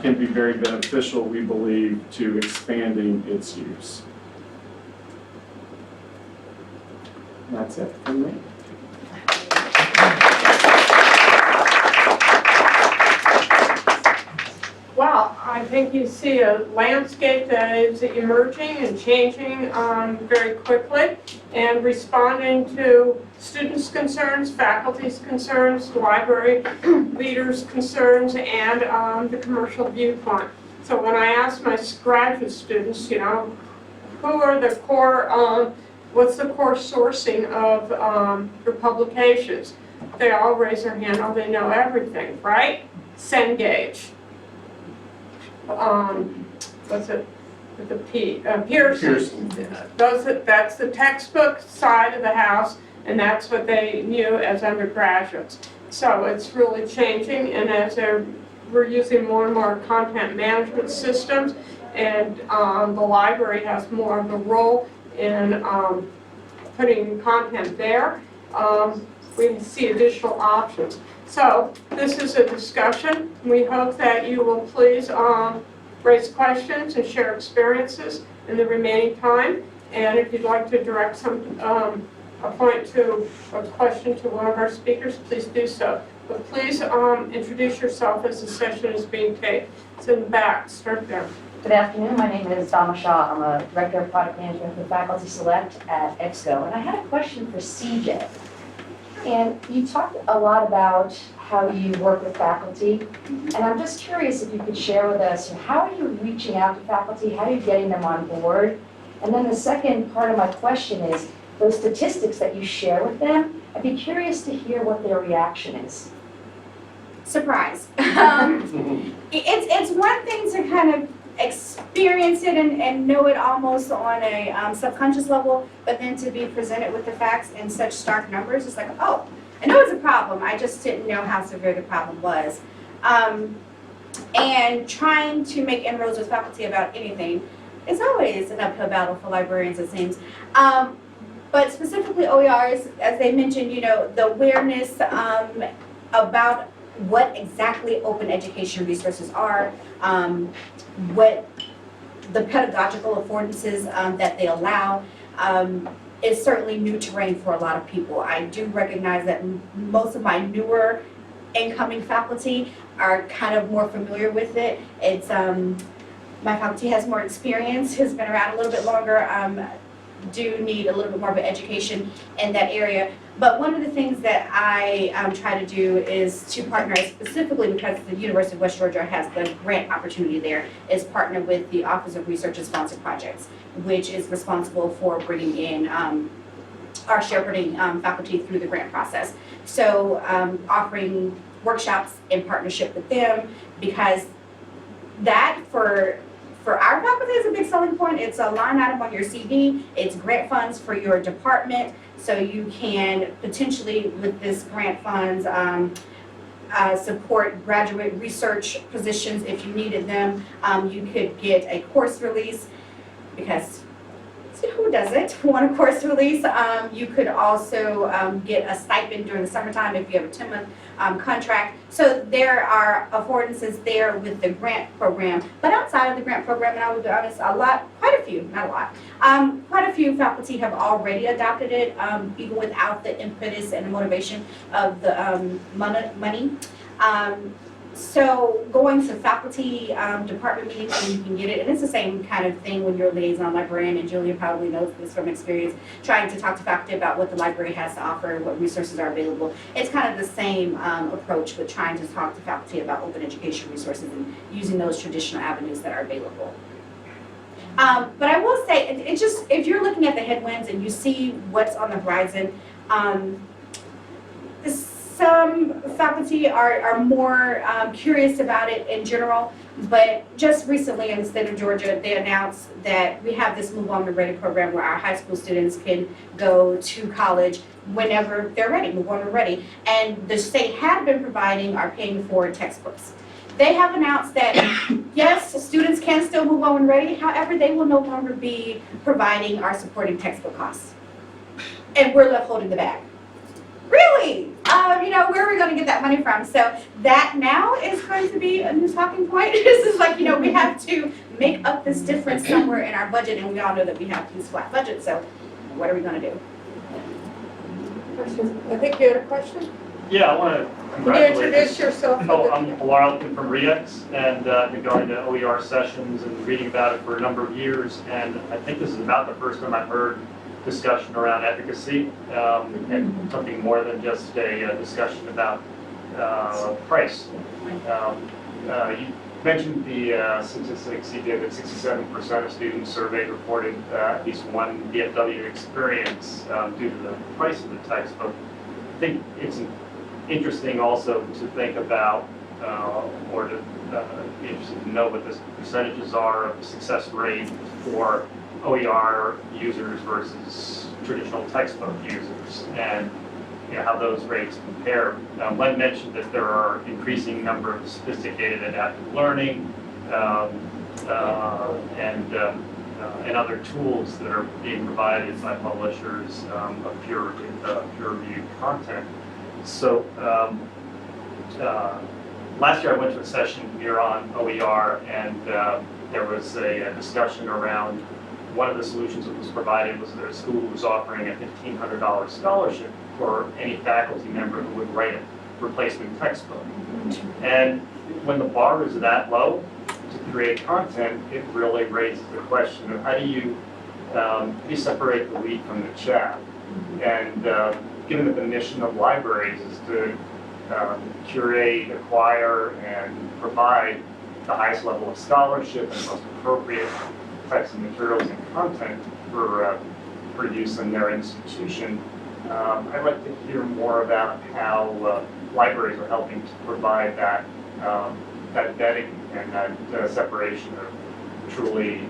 can be very beneficial, we believe, to expanding its use. And that's it from me. Well, I think you see a landscape that is emerging and changing very quickly and responding to students' concerns, faculty's concerns, library leaders' concerns, and the commercial viewpoint. So when I ask my graduate students, who are the core, what's the core sourcing of your publications? They all raise their hand, oh, they know everything, right? Cengage. What's it? With the P, Pearson. That's the textbook side of the house, and that's what they knew as undergraduates. So it's really changing, and as we're using more and more content management systems, and the library has more of a role in putting content there, we see additional options. So this is a discussion. We hope that you will please raise questions and share experiences in the remaining time. And if you'd like to direct a question to one of our speakers, please do so. But please introduce yourself as the session is being taped. It's in the back. Start there. Good afternoon. My name is Dama Shah. I'm a Director of Product Management for Faculty Select at EBSCO. And I had a question for CJ. And you talked a lot about how you work with faculty, and I'm just curious if you could share with us, how are you reaching out to faculty, how are you getting them on board? And then the second part of my question is, those statistics that you share with them, I'd be curious to hear what their reaction is. Surprise. It's one thing to kind of experience it and know it almost on a subconscious level, but then to be presented with the facts in such stark numbers, it's like, oh, I know it's a problem, I just didn't know how severe the problem was. And trying to make inroads with faculty about anything is always an uphill battle for librarians, it seems. But specifically OERs, as they mentioned, the awareness about what exactly open education resources are, what the pedagogical affordances that they allow, is certainly new terrain for a lot of people. I do recognize that most of my newer incoming faculty are kind of more familiar with it. It's my faculty has more experience, has been around a little bit longer. do need a little bit more of an education in that area. But one of the things that I try to do is to partner specifically because the University of West Georgia has the grant opportunity there, is partner with the Office of Research and Sponsored Projects, which is responsible for bringing in our shepherding faculty through the grant process. So offering workshops in partnership with them, because that for our faculty is a big selling point. It's a line item on your CV. It's grant funds for your department. So you can potentially, with this grant funds, support graduate research positions if you needed them. You could get a course release because who doesn't want a course release? You could also get a stipend during the summertime if you have a 10-month contract. So there are affordances there with the grant program. But outside of the grant program, and I will be honest, quite a few, not a lot, quite a few faculty have already adopted it, even without the impetus and the motivation of the money. So going to faculty department meetings when you can get it, and it's the same kind of thing when you're a liaison librarian, and Julia probably knows this from experience, trying to talk to faculty about what the library has to offer, what resources are available. It's kind of the same approach with trying to talk to faculty about open education resources and using those traditional avenues that are available. But I will say, it's just, if you're looking at the headwinds and you see what's on the horizon, some faculty are more curious about it in general, but just recently in the state of Georgia, they announced that we have this Move On to Ready program where our high school students can go to college whenever they're ready, move on to ready. And the state had been providing or paying for textbooks. They have announced that, yes, students can still move on ready, however, they will no longer be providing our supporting textbook costs. And we're left holding the bag. Really? Where are we going to get that money from? So that now is going to be a new talking point. This is like, we have to make up this difference somewhere in our budget, and we all know that we have these flat budgets, so what are we going to do? I think you had a question? Yeah, I want to Can you congratulate. introduce yourself? Oh, I'm Allinclusive from REX, and I've been going to OER sessions and reading about it for a number of years, and I think this is about the first time I've heard discussion around advocacy, and something more than just a discussion about price. You mentioned the statistics you did, that 67% of students surveyed reported at least one DFW experience due to the price of the textbook. I think it's interesting also to think about, or to be interested to know what the percentages are of the success rate for OER users versus traditional textbook users, and how those rates compare. Len mentioned that there are increasing number of sophisticated adaptive learning and other tools that are being provided by publishers of peer-reviewed content. So last year I went to a session here on OER, and there was a discussion around one of the solutions that was provided was that a school was offering a $1,500 scholarship for any faculty member who would write a replacement textbook. And when the bar is that low to create content, it really raises the question of how do you separate the wheat from the chaff? And given that the mission of libraries is to curate, acquire, and provide the highest level of scholarship and most appropriate types of materials and content for use in their institution, I'd like to hear more about how libraries are helping to provide that vetting and that separation of truly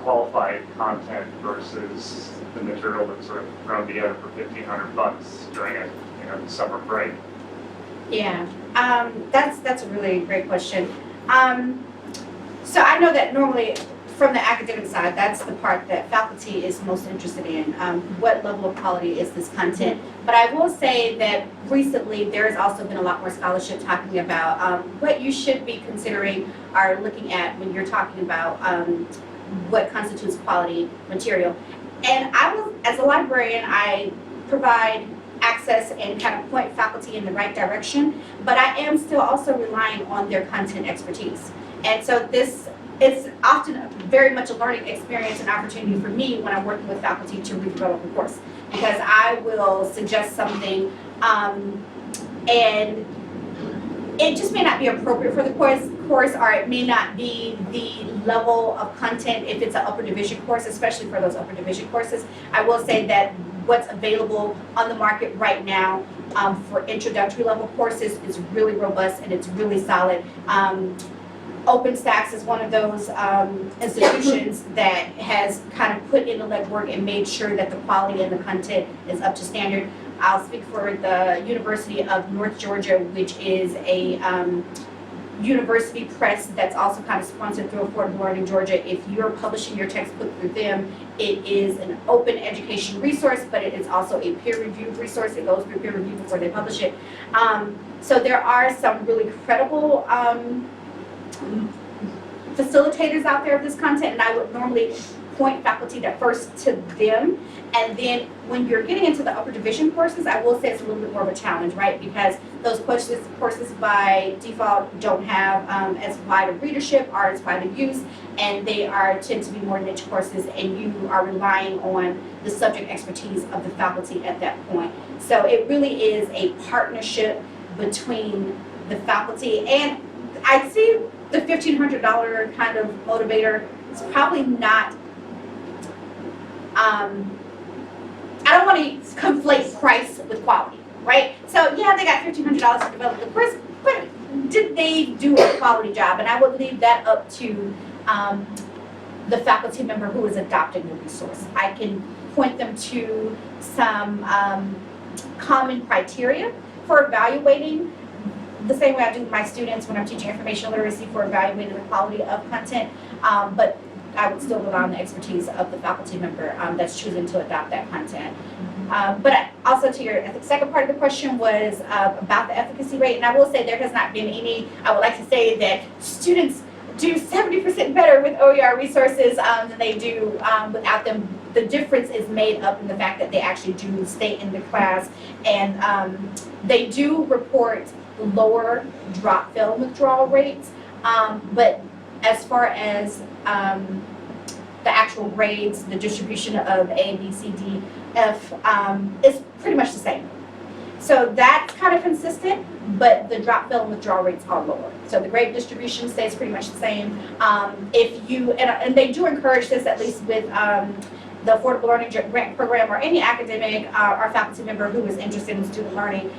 qualified content versus the material that's sort of thrown together for $1,500 during a summer break. Yeah, that's a really great question. So I know that normally from the academic side, that's the part that faculty is most interested in. What level of quality is this content? But I will say that recently there has also been a lot more scholarship talking about what you should be considering or looking at when you're talking about what constitutes quality material. And as a librarian, I provide access and kind of point faculty in the right direction, but I am still also relying on their content expertise. And so this it's often very much a learning experience and opportunity for me when I'm working with faculty to redevelop the course. Because I will suggest something, and it just may not be appropriate for the course, or it may not be the level of content if it's an upper division course, especially for those upper division courses. I will say that what's available on the market right now for introductory level courses is really robust and it's really solid. OpenStax is one of those institutions that has kind of put in the legwork and made sure that the quality and the content is up to standard. I'll speak for the University of North Georgia, which is a university press that's also kind of sponsored through Affordable Learning Georgia. If you're publishing your textbook through them, it is an open education resource, but it is also a peer-reviewed resource. It goes through peer review before they publish it. So there are some really credible facilitators out there of this content, and I would normally point faculty that first to them. And then when you're getting into the upper division courses, I will say it's a little bit more of a challenge, right? Because those courses by default don't have as wide a readership or as wide a use, and they tend to be more niche courses, and you are relying on the subject expertise of the faculty at that point. So it really is a partnership between the faculty, and I see the $1,500 kind of motivator. It's probably not, I don't want to conflate price with quality, right? So yeah, they got $1,500 to develop the course, but did they do a quality job? And I would leave that up to the faculty member who is adopting the resource. I can point them to some common criteria for evaluating, the same way I do with my students when I'm teaching information literacy, for evaluating the quality of content, but I would still rely on the expertise of the faculty member that's choosing to adopt that content. But also to your, I think, second part of the question was about the efficacy rate, and I will say there has not been any. I would like to say that students do 70% better with OER resources than they do without them. The difference is made up in the fact that they actually do stay in the class, and they do report lower drop-fail withdrawal rates, but as far as the actual grades, the distribution of A, B, C, D, F is pretty much the same. So that's kind of consistent, but the drop-fail and withdrawal rates are lower. So the grade distribution stays pretty much the same. If you, and they do encourage this, at least with the Affordable Learning Grant Program, or any academic or faculty member who is interested in student learning,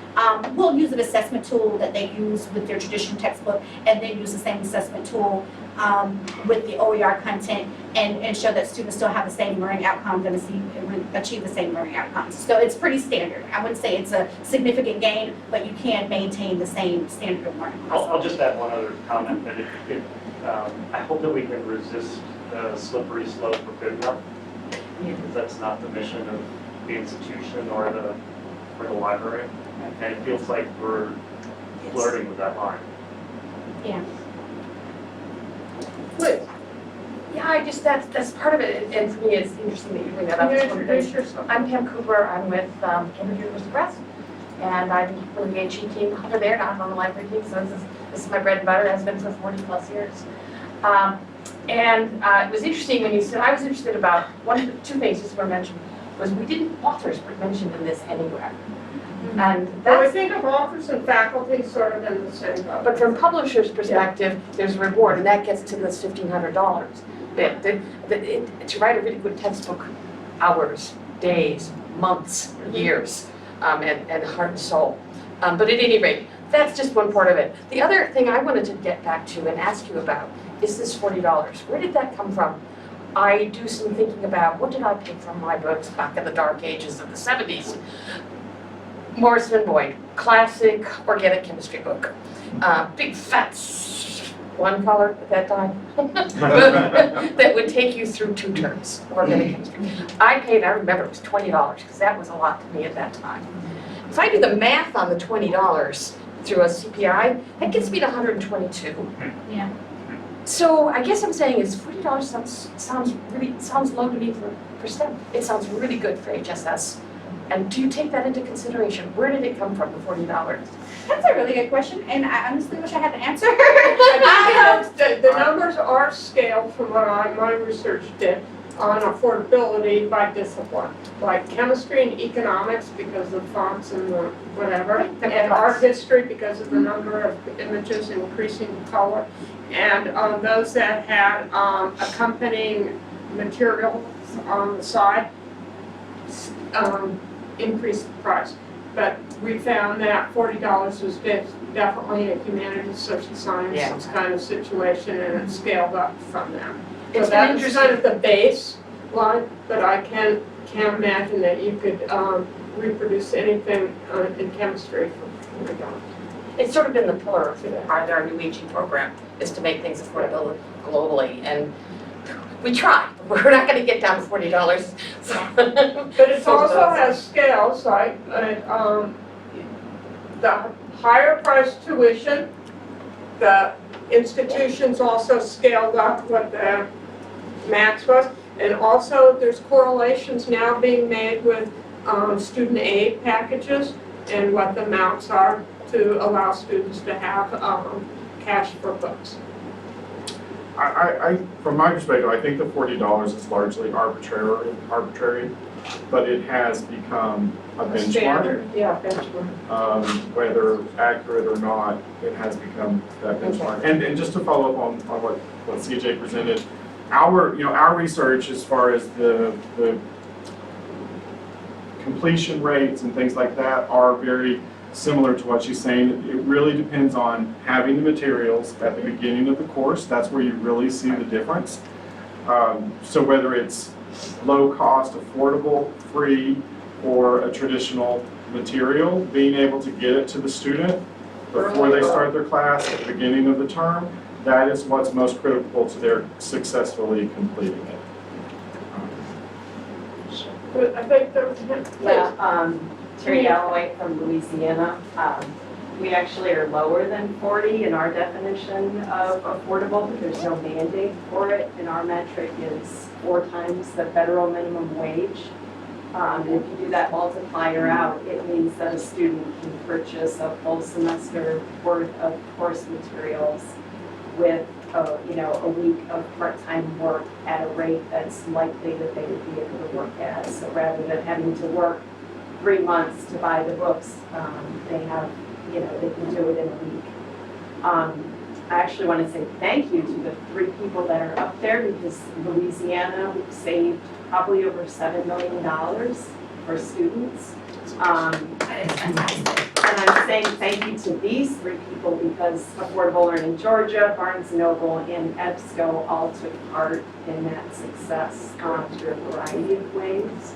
will use an assessment tool that they use with their traditional textbook, and then use the same assessment tool with the OER content, and show that students still have the same learning outcomes and achieve the same learning outcomes. So it's pretty standard. I wouldn't say it's a significant gain, but you can maintain the same standard of learning. I'll just add one other comment, that I hope that we can resist the slippery slope of good enough, because that's not the mission of the institution or the library, and it feels like we're flirting with that line. Yeah. Please, Yeah, that's part of it, and for me, it's interesting that you bring that up. can you introduce yourself? I'm Pam Cooper, I'm with Cambridge University Press, and I'm with the HE team over there, not on the library team, so this is my bread and butter, has been for 40 plus years. It was interesting when you said, I was interested about two things just were mentioned, was authors were mentioned in this anywhere. And Well, we that's, think of authors and faculty sort of in the same boat. but from publisher's perspective, there's a reward, and that gets to this $1,500. To write a really good textbook, hours, days, months, years, and heart and soul. But at any rate, that's just one part of it. The other thing I wanted to get back to and ask you about is this $40. Where did that come from? I do some thinking about, what did I pay for my books back in the dark ages of the 70s? Morrison and Boyd, classic organic chemistry book. Big fat one color at that time that would take you through 2 terms of organic chemistry. I remember it was $20 because that was a lot to me at that time. If I do the math on the $20 through a CPI, that gets me to $122. Yeah. So I guess I'm saying is $40 sounds low to me for STEM. It sounds really good for HSS And do you take that into consideration? Where did it come from, the $40? That's a really good question, and I honestly wish I had the answer. The numbers are scaled from what my research did on affordability by discipline, like chemistry and economics because of fonts and the whatever, and art history because of the number of images increasing color, and those that had accompanying materials on the side increased the price. But we found that $40 was definitely a humanities, social sciences kind of situation, and it scaled up from there. So It's that been was kind of the baseline, but I can't imagine that you could reproduce anything in chemistry for $40. It's sort of been the pillar of our new aging program, is to make things affordable globally, and we try. We're not gonna get down to $40. But it also has scales, like the higher price tuition, the institutions also scaled up what the max was. And also there's correlations now being made with student aid packages and what the amounts are to allow students to have cash for books. From my perspective, I think the $40 is largely arbitrary, but it has become a benchmark. Standard, yeah, benchmark. Whether accurate or not, it has become that benchmark. And just to follow up on what CJ presented, our research as far as the completion rates and things like that are very similar to what she's saying. It really depends on having the materials at the beginning of the course. That's where you really see the difference. So whether it's low cost, affordable, free, or a traditional material, being able to get it to the student before they start their class at the beginning of the term, that is what's most critical to their successfully completing it. But I think there was, Yeah, Terry Galloway from Louisiana. We actually are lower than 40 in our definition of affordable, but there's no mandate for it, and our metric is 4 times the federal minimum wage. And if you do that multiplier out, it means that a student can purchase a full semester worth of course materials with a week of part-time work at a rate that's likely that they would be able to work at. So rather than having to work 3 months to buy the books, they have, they can do it in a week. I actually want to say thank you to the 3 people that are up there, because Louisiana, we've saved probably over $7 million for students. And I'm saying thank you to these 3 people because Affordable Learning Georgia, Barnes & Noble, and EBSCO all took part in that success through a variety of ways.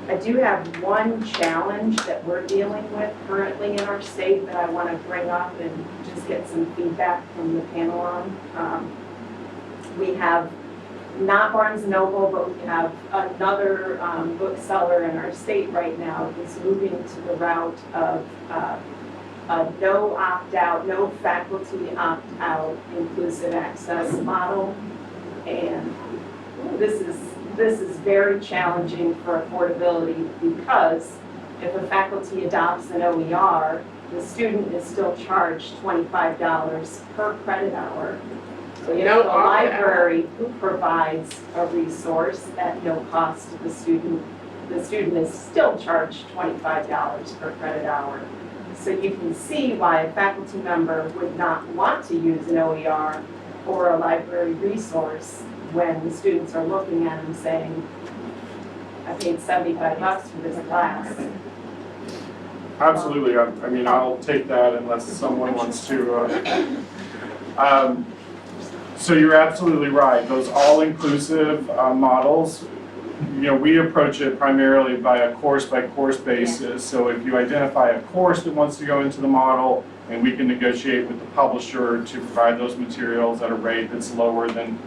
I do have one challenge that we're dealing with currently in our state that I want to bring up and just get some feedback from the panel on. We have not Barnes & Noble, but we have another bookseller in our state right now that's moving to the route of a no opt-out, no faculty opt-out inclusive access model. And this is very challenging for affordability, because if a faculty adopts an OER, the student is still charged $25 per credit hour. So if the library provides a resource at no cost to the student is still charged $25 per credit hour. So you can see why a faculty member would not want to use an OER or a library resource when the students are looking at them saying, I paid $75 for this class. Absolutely. I mean, I'll take that unless someone wants to. So you're absolutely right. Those all-inclusive models, we approach it primarily by a course-by-course basis. So if you identify a course that wants to go into the model, and we can negotiate with the publisher to provide those materials at a rate that's lower than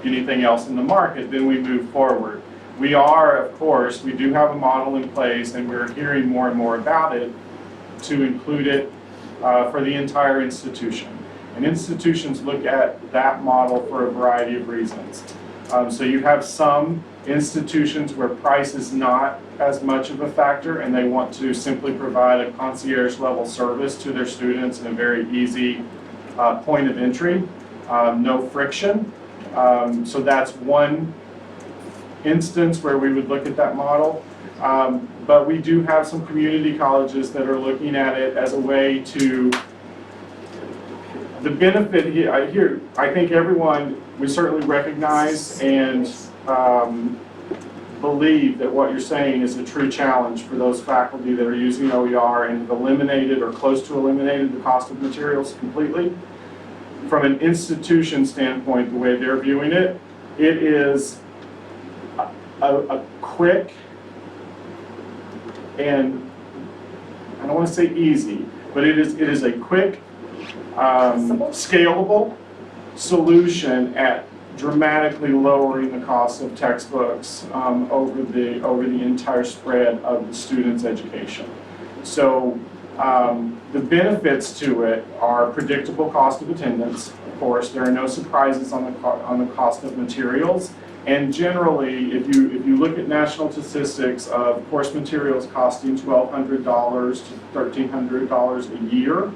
anything else in the market, then we move forward. We are, of course, we do have a model in place, and we're hearing more and more about it to include it for the entire institution. And institutions look at that model for a variety of reasons. So you have some institutions where price is not as much of a factor, and they want to simply provide a concierge level service to their students in a very easy point of entry, no friction. So that's one instance where we would look at that model. But we do have some community colleges that are looking at it as a way to, the benefit here, I think everyone, we certainly recognize and believe that what you're saying is a true challenge for those faculty that are using OER and have eliminated or close to eliminated the cost of materials completely. From an institution standpoint, the way they're viewing it, it is a quick and, I don't want to say easy, but it is a quick, scalable solution at dramatically lowering the cost of textbooks over the entire spread of the student's education. So the benefits to it are predictable cost of attendance. Of course, there are no surprises on the cost of materials. And generally, if you look at national statistics of course materials costing $1,200 to $1,300 a year,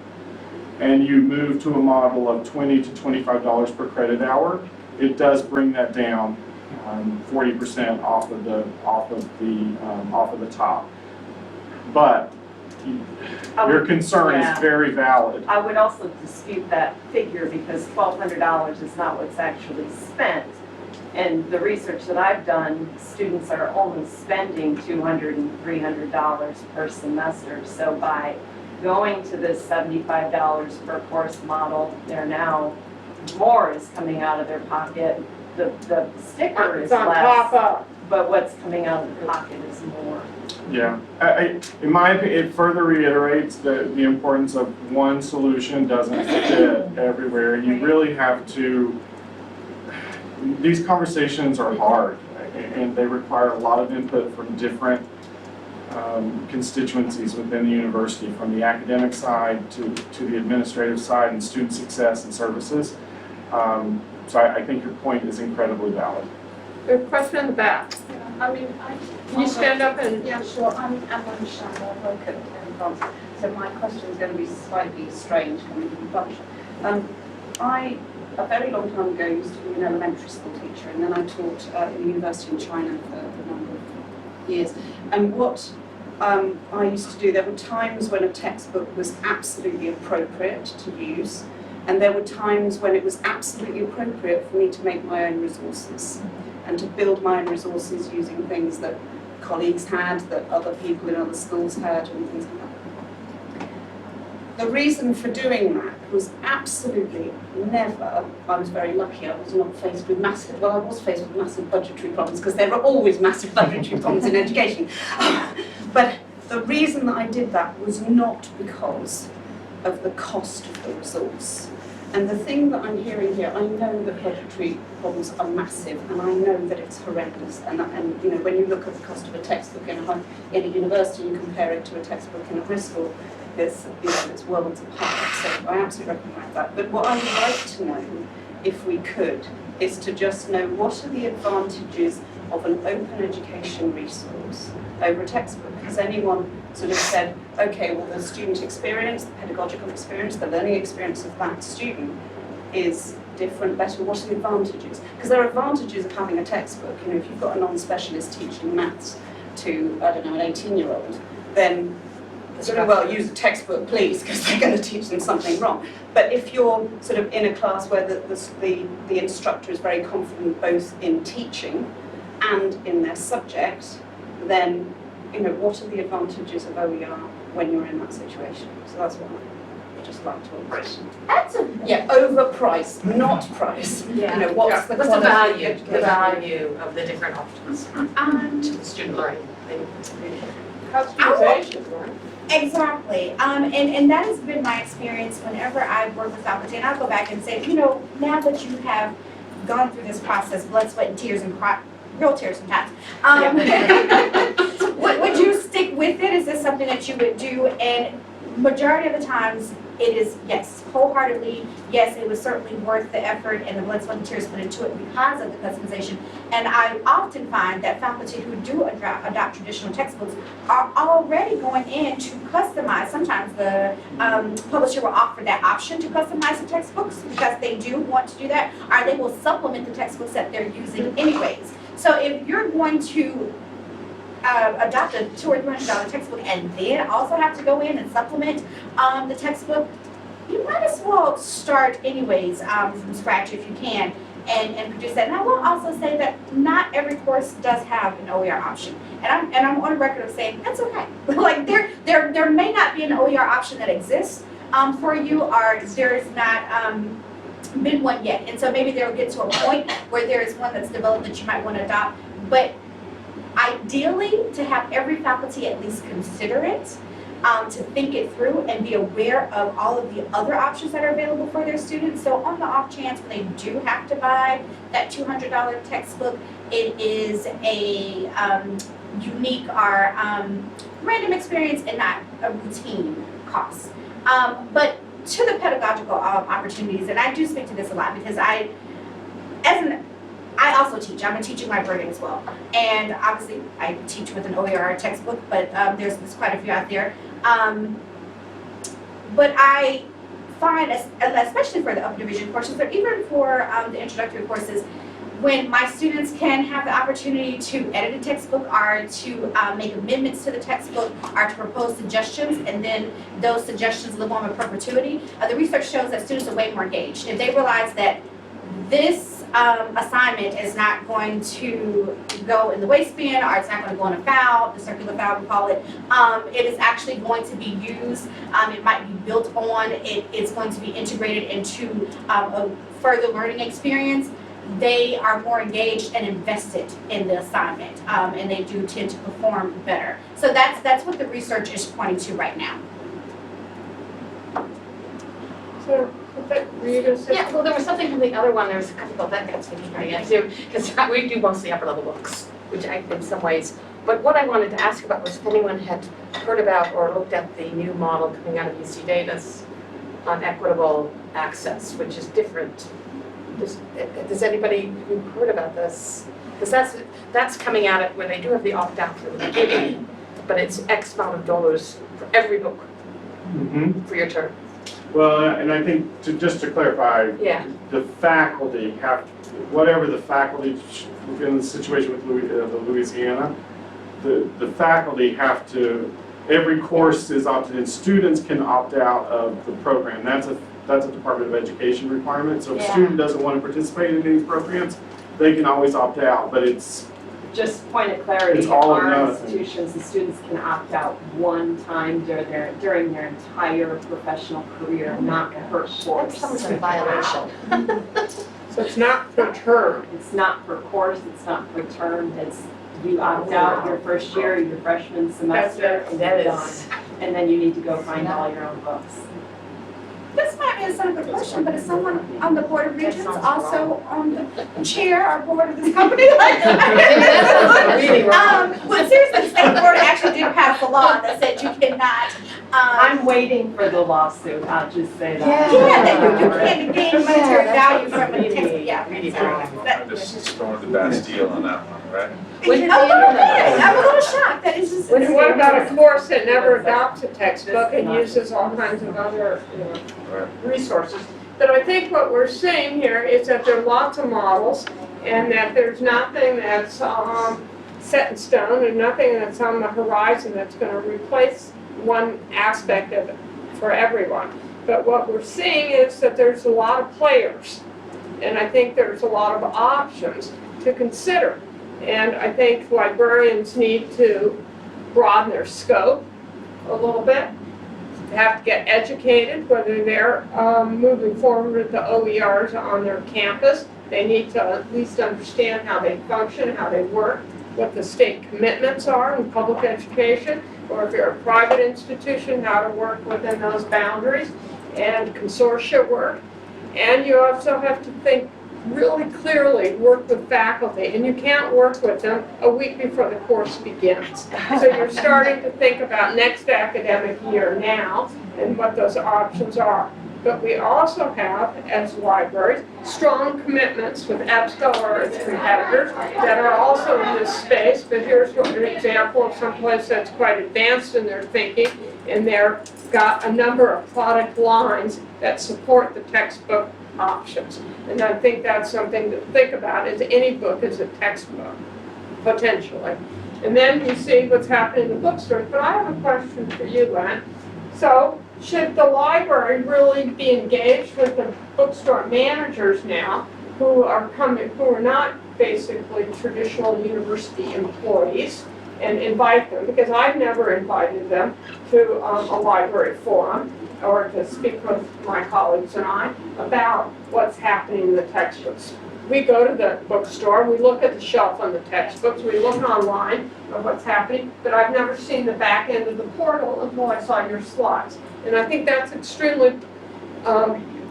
and you move to a model of $20 to $25 per credit hour, it does bring that down 40% off of the top. But your concern is very valid. I would also dispute that figure because $1,200 is not what's actually spent. And the research that I've done, students are only spending $200 and $300 per semester. So by going to this $75 per course model, they're now, more is coming out of their pocket. The sticker is It's on top less, of. but what's coming out of their pocket is more. Yeah, in my opinion, it further reiterates the importance of one solution doesn't fit everywhere. You really have to, these conversations are hard and they require a lot of input from different constituencies within the university, from the academic side to the administrative side and student success and services. So I think your point is incredibly valid. We have a question in the back. Can you stand up and? Yeah, sure. I'm Emma Shandor, I work at France. So my question is going to be slightly strange coming from function. I, a very long time ago, used to be an elementary school teacher, and then I taught in a university in China for a number of years. And what I used to do, there were times when a textbook was absolutely appropriate to use, and there were times when it was absolutely appropriate for me to make my own resources and to build my own resources using things that colleagues had, that other people in other schools had, and things like that. The reason for doing that was absolutely never, I was very lucky, I was not faced with massive, well I was faced with massive budgetary problems, because there are always massive budgetary problems in education. But the reason that I did that was not because of the cost of the resource. And the thing that I'm hearing here, I know that budgetary problems are massive, and I know that it's horrendous. And you know, when you look at the cost of a textbook in a university, you compare it to a textbook in a high school, it's worlds apart. So I absolutely recognise that. But what I would like to know, if we could, is to just know what are the advantages of an open education resource over a textbook. Has anyone sort of said, okay, well the student experience, the pedagogical experience, the learning experience of that student is different, better, what are the advantages? Because there are advantages of having a textbook. You know, if you've got a non-specialist teaching maths to, I don't know, an 18-year-old, then sort of, well, use a textbook, please, because they're going to teach them something wrong. But if you're sort of in a class where the instructor is very confident both in teaching and in their subject, then, you know, what are the advantages of OER when you're in that situation? So that's what I'd just like to understand. Yeah, over price, not price. Yeah. You know, what's the What's the quality value, of the education? value of the different options to the student learning? Customization, right? Exactly, and that has been my experience whenever I work with faculty, and I'll go back and say, you know, now that you have gone through this process, blood, sweat, and tears, and cry, real tears sometimes, would you stick with it? Is this something that you would do? And majority of the times, it is, yes, wholeheartedly, yes, it was certainly worth the effort and the blood, sweat, and tears put into it because of the customization. And I often find that faculty who do adopt traditional textbooks are already going in to customize. Sometimes the publisher will offer that option to customize the textbooks because they do want to do that, or they will supplement the textbooks that they're using anyways. So if you're going to adopt a $200 or $300 textbook and then also have to go in and supplement the textbook, you might as well start anyways from scratch if you can and produce that. And I will also say that not every course does have an OER option, and I'm on record of saying that's okay. Like there may not be an OER option that exists for you, or there's not been one yet, and so maybe they'll get to a point where there is one that's developed that you might want to adopt, but ideally, to have every faculty at least consider it, to think it through and be aware of all of the other options that are available for their students. So on the off chance when they do have to buy that $200 textbook, it is a unique or random experience and not a routine cost. But to the pedagogical opportunities, and I do speak to this a lot because I also teach. I'm a teaching librarian as well. And obviously, I teach with an OER textbook, but there's quite a few out there. But I find, especially for the upper division courses, or even for the introductory courses, when my students can have the opportunity to edit a textbook or to make amendments to the textbook or to propose suggestions, and then those suggestions live on in perpetuity, the research shows that students are way more engaged. If they realize that this assignment is not going to go in the waste bin, or it's not going to go in a foul, the circular foul we call it. It is actually going to be used. It might be built on. It's going to be integrated into a further learning experience. They are more engaged and invested in the assignment, and they do tend to perform better. So that's what the research is pointing to right now. So, were you gonna say? Yeah, well, there was something from the other one, there was a couple of that kept thinking right at too, because we do mostly upper level books, which I, in some ways. But what I wanted to ask about was if anyone had heard about or looked at the new model coming out of UC Davis on equitable access, which is different. Does anybody who heard about this? Because that's coming at it where they do have the opt-out for the beginning, but it's X amount of dollars for every book for your term. Well, and I think just to clarify, Yeah. the faculty have, whatever the faculty, in the situation with Louisiana, the faculty have to, every course is opted in. Students can opt out of the program. That's a Department of Education requirement. So if a student doesn't want to participate in these programs, they can always opt out, but it's, Just point of clarity, It's all or our nothing. institutions, the students can opt out one time during their entire professional career, not per course. That becomes a violation. So it's not per term. It's not per course, it's not per term, it's you opt out your first year, your freshman semester, and That you're is- done. And then you need to go find all your own books. This might be a simple question, but is someone on the Board of Regents also on the chair or board of this company? Really wrong. But seriously, the state board actually did pass a law that said you cannot, I'm waiting for the lawsuit, I'll just say that. yeah, that you can't gain monetary value from a textbook, yeah. Really so wrong. that- Just stormed the Bastille on that one, right? When did Oh, the no, internet- I'm a little shocked, that is just. And what about a course that never adopts a textbook and uses all kinds of other, resources? But I think what we're seeing here is that there are lots of models, and that there's nothing that's set in stone, and nothing that's on the horizon that's going to replace one aspect of it for everyone. But what we're seeing is that there's a lot of players, and I think there's a lot of options to consider. And I think librarians need to broaden their scope a little bit. They have to get educated, whether they're moving forward with the OERs on their campus. They need to at least understand how they function, how they work, what the state commitments are in public education, or if you're a private institution, how to work within those boundaries, and consortia work. And you also have to think really clearly work with faculty, and you can't work with them a week before the course begins. So you're starting to think about next academic year now and what those options are. But we also have, as libraries, strong commitments with EBSCO or its competitors that are also in this space. But here's an example of someplace that's quite advanced in their thinking, and they've got a number of product lines that support the textbook options. And I think that's something to think about, is any book is a textbook, potentially. And then you see what's happening in the bookstores. But I have a question for you, Len. So, should the library really be engaged with the bookstore managers now who are not basically traditional university employees, and invite them? Because I've never invited them to a library forum or to speak with my colleagues and I about what's happening in the textbooks. We go to the bookstore, we look at the shelf on the textbooks, we look online at what's happening, but I've never seen the back end of the portal until I saw your slides. And I think that's extremely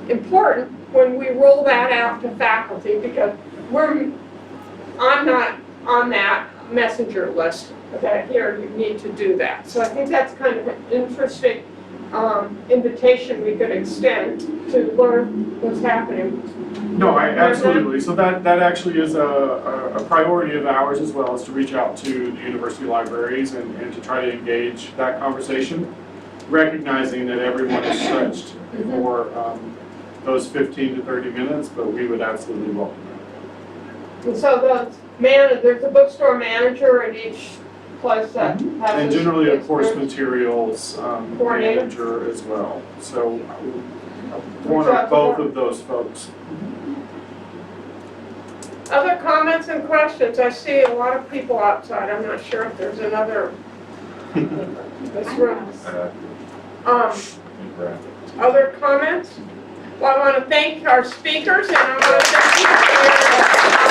important when we roll that out to faculty, because I'm not on that messenger list that here you need to do that. So I think that's kind of an interesting invitation we could extend to learn what's happening. No, absolutely. So that actually is a priority of ours as well, is to reach out to the university libraries and to try to engage that conversation, recognizing that everyone is stretched for those 15 to 30 minutes, but we would absolutely welcome that. And so there's a bookstore manager at each place that has. And generally a course materials Coordinator. manager as well. So one or both of those folks. Other comments and questions? I see a lot of people outside. I'm not sure if there's another this room. Other comments? Well, I want to thank our speakers, and I want to thank you for your